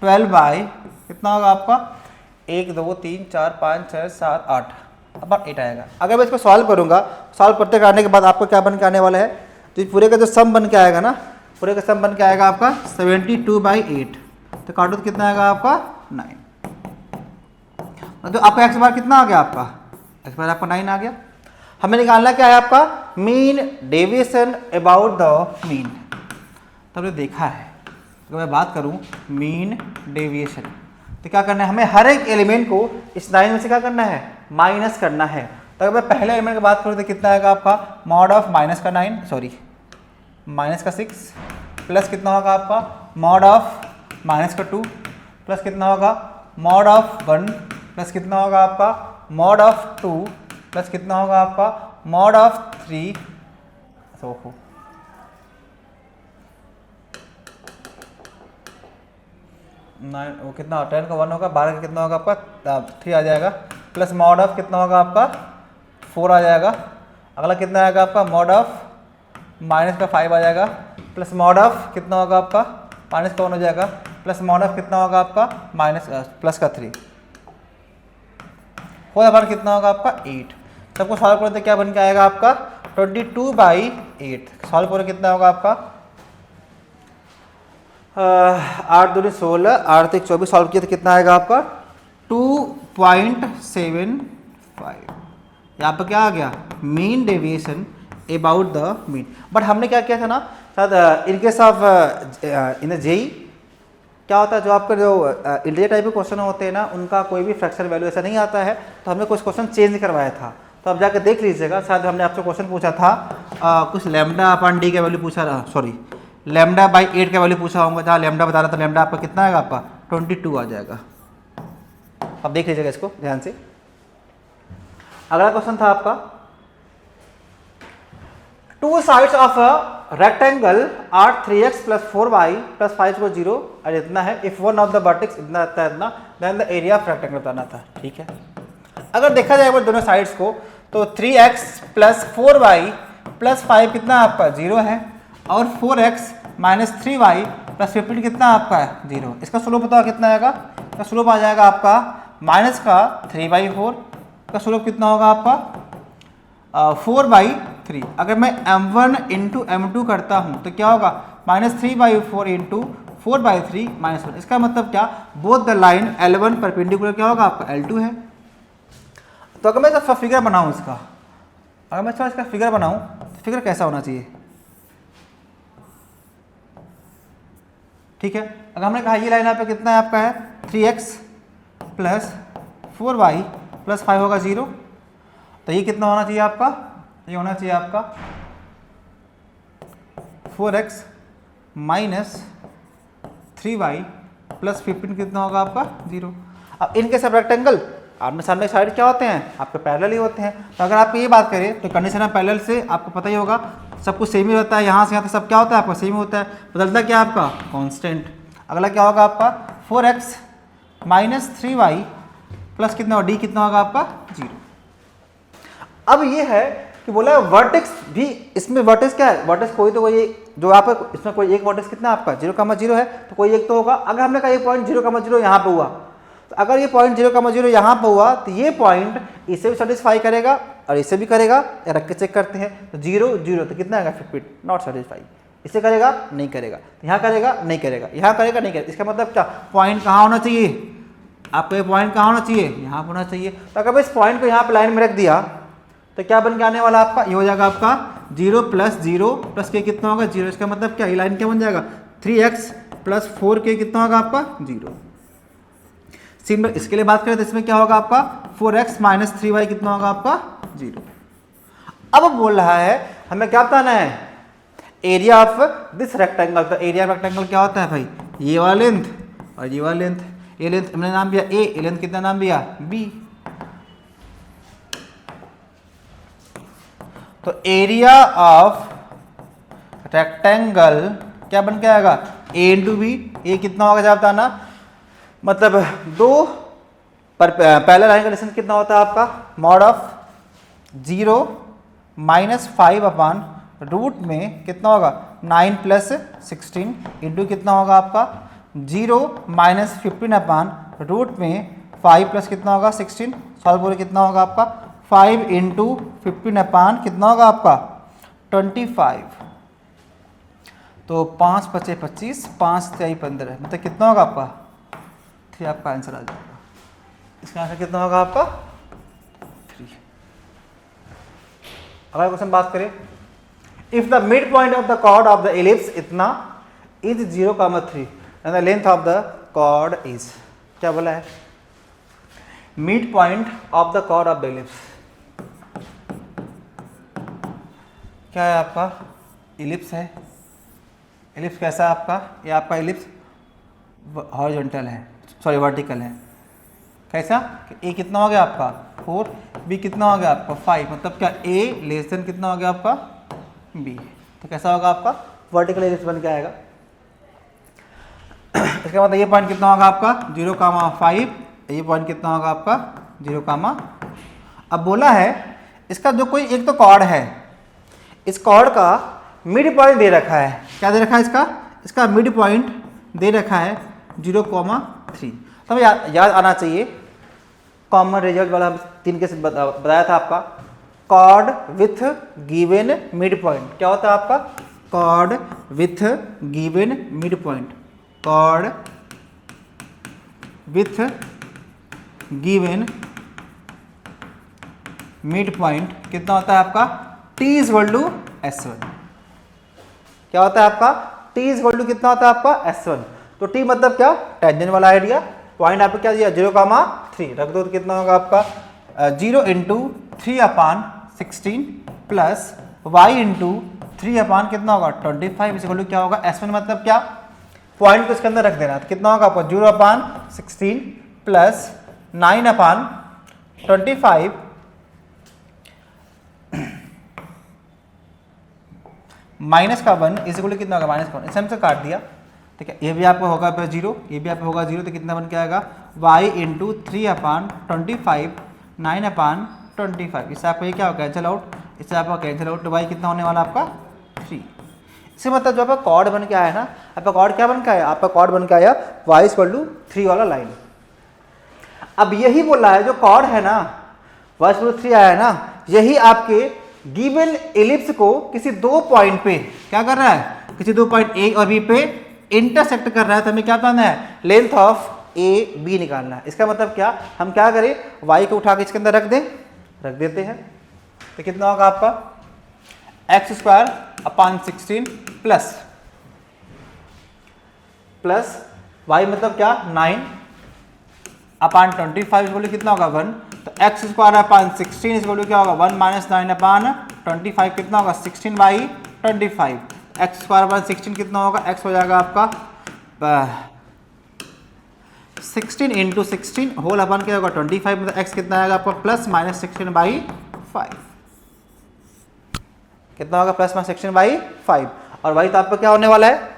A: 12 by कितना होगा आपका 1 2 3 4 5 6 7 8 अब 8 आएगा। अगर मैं इसको सॉल्व करूंगा, सॉल्व करते करने के बाद आपको क्या बन के आने वाला है, तो पूरे का जो सम बन के आएगा ना, पूरे का सम बन के आएगा आपका 72/8। तो काटो तो कितना आएगा आपका 9। तो आपका एक्स बार कितना आ गया, आपका एक्स बार आपका 9 आ गया। हमें निकालना क्या है आपका mean deviation about the mean. तो हमने देखा है, अगर मैं बात करूं मीन डेविएशन, तो क्या करना है हमें, हर एक एलिमेंट को इस 9 में से क्या करना है, माइनस करना है। तो अगर मैं पहले एलिमेंट की बात करूँ तो कितना आएगा आपका मॉड ऑफ माइनस का 9 सॉरी माइनस का 6 प्लस कितना होगा आपका मॉड ऑफ माइनस का 2 प्लस कितना होगा मॉड ऑफ 1 प्लस कितना होगा आपका मॉड ऑफ 2 प्लस कितना होगा आपका मॉड ऑफ 3। वो कितना 10 का 1 होगा, 12 का कितना होगा आपका 3 आ जाएगा, प्लस मॉड ऑफ कितना होगा आपका 4 आ जाएगा। अगला कितना आएगा आपका मॉड ऑफ माइनस का 5 आ जाएगा, प्लस मॉड ऑफ कितना होगा आपका माइनस का 1 हो जाएगा, प्लस मॉड ऑफ कितना होगा आपका माइनस प्लस का 3 होल बार कितना होगा आपका 8। सबको सॉल्व करते क्या बन के आएगा आपका 22/8। सॉल्व करो कितना होगा आपका 8 दूनी 16 8 3 24 सॉल्व किया तो कितना आएगा आपका 2.75। यहाँ पर क्या आ गया mean deviation about the mean. But हमने क्या किया था ना शायद in case of in JEE क्या होता है, जो आपका जो इंटीजर टाइप के क्वेश्चन होते हैं ना, उनका कोई भी फ्रैक्चर वैल्यू ऐसा नहीं आता है, तो हमने कुछ क्वेश्चन चेंज करवाया था। तो आप जाकर देख लीजिएगा, शायद हमने आपसे क्वेश्चन पूछा था कुछ लैम्डा अपॉन डी का वैल्यू पूछा रहा, सॉरी λ/8 का वैल्यू पूछा होगा, जहाँ लैम्डा बता रहा था लैम्डा आपका कितना आएगा आपका 22 आ जाएगा। अब देख लीजिएगा इसको ध्यान से। अगला क्वेश्चन था आपका two sides of a rectangle are 3x + 4y + 5 को 0 और इतना है, if one of the vertex इतना इतना then the area of rectangle बताना था। ठीक है, अगर देखा जाए दोनों साइड्स को तो 3x + 4y + 5 कितना आपका 0 है, और 4x - 3y + 15 कितना आपका है 0। इसका स्लोप बताओ कितना आएगा, इसका स्लोप आ जाएगा आपका माइनस का 3/4 का स्लोप कितना होगा आपका 4/3। अगर मैं m1 × m2 करता हूं तो क्या होगा -3/4 × 4/3 -1। इसका मतलब क्या, both the line L1 perpendicular क्या होगा आपका L2 है। तो अगर मैं इसका फिगर बनाऊं, अगर मैं इसका फिगर बनाऊं तो फिगर कैसा होना चाहिए। ठीक है, अगर हमने कहा ये लाइन यहाँ पे कितना है आपका है 3x + 4y + 5 होगा 0, तो ये कितना होना चाहिए आपका, ये होना चाहिए आपका 4x माइनस 3y प्लस 15 कितना होगा आपका 0। अब इनके सब रेक्टेंगल आमने सामने साइड क्या होते हैं आपके पैरेलल ही होते हैं। तो अगर आप ये बात करें तो कंडीशन ऑफ पैरेलल से आपको पता ही होगा सब कुछ सेम ही होता है, यहाँ से यहाँ तक सब क्या होता है आपका सेम होता है, बदलता क्या आपका कांस्टेंट। अगला क्या होगा आपका 4x माइनस 3y प्लस कितना होगा डी कितना होगा आपका 0। अब ये है कि बोला वर्टेक्स भी, इसमें वर्टेक्स क्या है, वर्टेक्स कोई तो कोई जो आप इसमें कोई एक वर्टेक्स कितना आपका 0,0 है तो कोई एक तो होगा। अगर हमने कहा ये पॉइंट 0,0 यहाँ पे हुआ तो अगर ये पॉइंट 0,0 यहाँ पे हुआ तो ये पॉइंट इसे भी सेटिस्फाई करेगा और इसे भी करेगा। या रख के चेक करते हैं तो 0 0 तो कितना आएगा 50 नॉट सेटिस्फाई। इसे करेगा नहीं करेगा, यहाँ करेगा नहीं करेगा, यहाँ करेगा नहीं करेगा। इसका मतलब क्या पॉइंट कहाँ होना चाहिए आपका, ये पॉइंट कहाँ होना चाहिए यहाँ होना चाहिए। तो अगर इस पॉइंट को यहाँ पे लाइन में रख दिया तो क्या बन के आने वाला आपका, ये हो जाएगा आपका 0 प्लस 0 प्लस के कितना होगा 0। इसका मतलब क्या, ये लाइन क्या बन जाएगा 3x प्लस 4k कितना होगा आपका 0। सिंपल इसके लिए बात करें तो इसमें क्या होगा आपका 4x माइनस 3y कितना होगा आपका 0। अब बोल रहा है हमें क्या बताना है एरिया ऑफ दिस रेक्टेंगल। तो एरिया ऑफ रेक्टेंगल क्या होता है भाई, ये वाला लेंथ और ये वाला लेंथ। ये लेंथ हमने नाम दिया ए, ये लेंथ कितना नाम दिया बी। तो एरिया ऑफ रेक्टेंगल क्या बन के आएगा ए इंटू बी। ए कितना होगा जब बताना, मतलब दो पर पहला लाइन का डिस्टेंस कितना होता है आपका mod of 0 minus 5 upon root में कितना होगा 9 प्लस 16 इंटू कितना होगा आपका 0 माइनस 15 अपान रूट में 5 प्लस कितना होगा 16 सॉल्व बोले कितना होगा आपका 5 इंटू 15 अपान कितना होगा आपका 25। तो 5 × 5 = 25, 5 × 3 = 15, मतलब कितना होगा आपका 3 आपका आंसर आ जाएगा। इसका आंसर कितना होगा आपका 3। अगला क्वेश्चन बात करें, if the mid point of the chord of the ellipse इतना is 0,3 and the length of the chord is, क्या बोला है mid point of the chord of the ellipse क्या है आपका इलिप्स है। इलिप्स कैसा है आपका, ये आपका इलिप्स हॉरिजॉन्टल है, सॉरी वर्टिकल है। कैसा ए कितना हो गया आपका 4, बी कितना हो गया आपका 5, मतलब क्या ए लेस देन कितना हो गया आपका बी। तो कैसा होगा आपका वर्टिकल इलिप्स बन के आएगा। इसके बाद ये पॉइंट कितना होगा आपका 0,5, ये पॉइंट कितना होगा आपका 0, अब बोला है इसका जो कोई एक तो कॉर्ड है, इस कॉर्ड का मिड पॉइंट दे रखा है। क्या दे रखा है इसका मिड पॉइंट दे रखा है 0,3। तो हमें याद आना चाहिए कॉमन रिजल्ट वाला 3 के बताया था आपका chord with given mid point. क्या होता है आपका chord with given mid point, chord with given mid point कितना होता है आपका t = S1। क्या होता है आपका t = कितना होता है आपका S1। तो t मतलब क्या टेंजेंट वाला आइडिया, पॉइंट आपको क्या दिया 0,3 रख दो तो कितना होगा आपका 0 × 3/16 प्लस y × 3 कितना होगा 25 इक्वल टू क्या होगा S1 मतलब क्या पॉइंट को इसके अंदर रख देना। तो कितना होगा आपका 0/16 प्लस 9/25 माइनस का 1 इस इक्वल टू कितना होगा -1। इसे हमसे काट दिया, ठीक है। ये भी आपको होगा 0, ये भी आपको होगा 0, तो कितना बन के आएगा y × 3/25 9/25। इससे आपको ये क्या होगा कैंसिल आउट, इससे आपका कैंसिल आउट, तो y कितना होने वाला आपका 3। इससे मतलब जो आपका कॉर्ड बन के आया ना, आपका कॉर्ड क्या बन के आया, आपका कॉर्ड बन के आया y = 3 वाला लाइन। अब यही बोल रहा है जो कॉर्ड है ना y = 3 आया है ना, यही आपके गिवन एलिप्स को किसी दो पॉइंट पे क्या कर रहा है, किसी दो पॉइंट ए और बी पे इंटरसेक्ट कर रहा है। तो हमें क्या बताना है लेंथ ऑफ ए बी निकालना है। इसका मतलब क्या, हम क्या करें y को उठा के इसके अंदर रख देते हैं। तो कितना होगा आपका x² प्लस y मतलब क्या 9/25 बोले कितना होगा 1, तो x square upon 16 equal to क्या होगा 1 माइनस 9 अपान 25 कितना होगा 16/25। एक्स स्क्वायर अपान 16 कितना होगा, एक्स हो जाएगा आपका 16 इंटू 16 होल अपन क्या होगा 25, मतलब एक्स कितना आएगा आपका प्लस माइनस 16/5 कितना होगा प्लस माइनस 16/5। और वाई तो आपका क्या होने वाला है,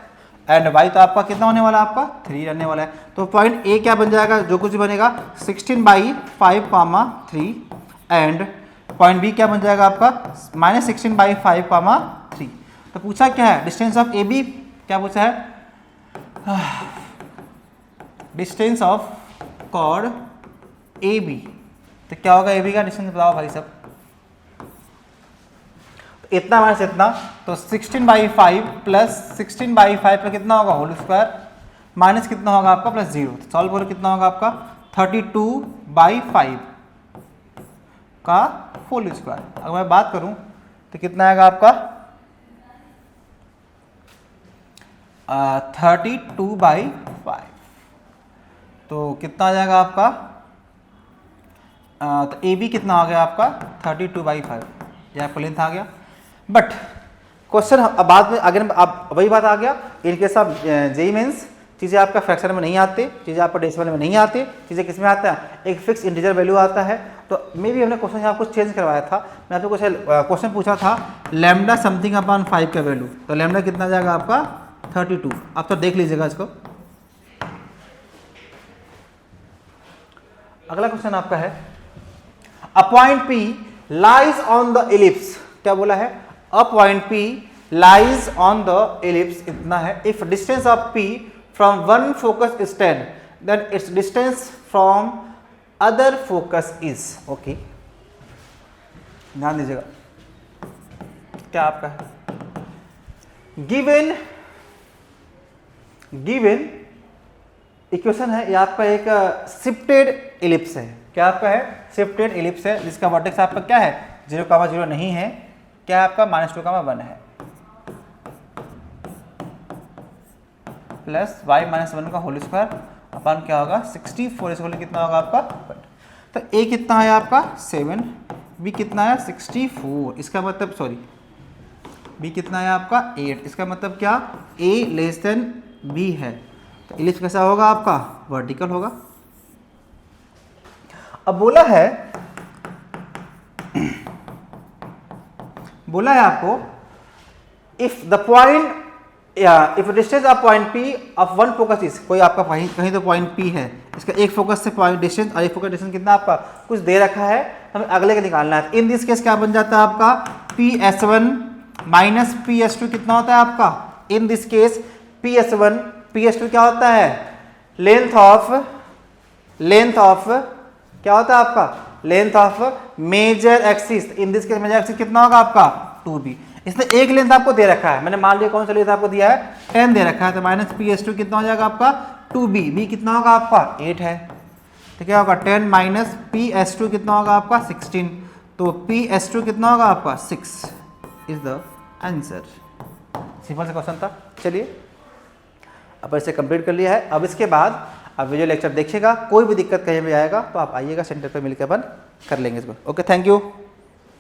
A: एंड वाई तो आपका कितना होने वाला है आपका 3 रहने वाला है। तो पॉइंट ए क्या बन जाएगा, जो कुछ बनेगा 16/5, 3 एंड पॉइंट बी क्या बन जाएगा आपका माइनस 16/5, 3। तो पूछा क्या है डिस्टेंस ऑफ ए बी, क्या पूछा है distance of chord a b. तो क्या होगा ए बी का डिस्टेंस बताओ भाई सब। तो इतना माइनस इतना, तो 16/5 प्लस 16/5 पर कितना होगा होल स्क्वायर माइनस कितना होगा आपका प्लस 0। तो सॉल्व करो कितना होगा आपका 32/5 का होल स्क्वायर। अगर मैं बात करूं तो कितना आएगा आपका 32/5। तो कितना आ जाएगा आपका तो ए बी कितना आ गया आपका 32/5, ये आपका लेंथ आ गया। बट क्वेश्चन अब बाद में अगर अब वही बात आ गया, in case of JEE Mains चीज़ें आपका फ्रैक्शन में नहीं आती, चीज़ें आपका डेसिमल में नहीं आती, चीज़ें किस में आता है एक फिक्स इंटीजर वैल्यू आता है। तो मे भी हमने क्वेश्चन यहाँ कुछ चेंज करवाया था, मैं आपको कुछ क्वेश्चन पूछा था लैम्डा समथिंग अपॉन 5 का वैल्यू, तो लैम्डा कितना आ जाएगा आपका 32। आप तो देख लीजिएगा इसको। अगला क्वेश्चन आपका है a point P lies on the ellipse, क्या बोला है a point P lies on the ellipse इतना है, if distance of P from one focus is 10 then its distance from other focus is. Okay ध्यान दीजिएगा क्या आपका है गिवन इक्वेशन है, ये आपका एक शिफ्टेड इलिप्स है, क्या आपका है शिफ्टेड इलिप्स है जिसका वर्टेक्स आपका क्या है 0,0 नहीं है, क्या आपका -2,1 है, प्लस y-1 का होल स्क्वायर अपन क्या होगा 64 इस कितना होगा आपका। तो a कितना है आपका 7, b कितना है 64, इसका मतलब सॉरी b कितना है आपका 8, इसका मतलब क्या a लेस देन b है। तो इलिप्स कैसा होगा आपका वर्टिकल होगा। अब बोला है आपको if the point if distance of point P of one focus is, कोई आपका कहीं तो पॉइंट P है, इसका एक फोकस से पॉइंट डिस्टेंस और एक फोकस डिस्टेंस कितना आपका कुछ दे रखा है, हमें अगले का निकालना है। इन दिस केस क्या बन जाता है आपका PS1 माइनस PS2 कितना होता है आपका, इन दिस केस PS1 PS2 क्या होता है लेंथ ऑफ क्या होता है आपका length of major axis, in this case major axis कितना होगा आपका 2b। इसने एक लेंथ आपको दे रखा है, मैंने मान लिया कौन सा लेंथ आपको दिया है 10 दे रखा है, तो माइनस PS2 कितना हो जाएगा आपका 2b, b कितना होगा आपका 8 है, तो क्या होगा 10 माइनस PS2 कितना होगा आपका 16, तो PS2 कितना होगा आपका 6 इज द आंसर। सिंपल सा क्वेश्चन था। चलिए अब इसे कंप्लीट कर लिया है। अब इसके बाद आप वीडियो लेक्चर देखिएगा, कोई भी दिक्कत कहीं भी आएगा तो आप आइएगा सेंटर पर मिलकर अपन कर लेंगे इसको। Okay thank you.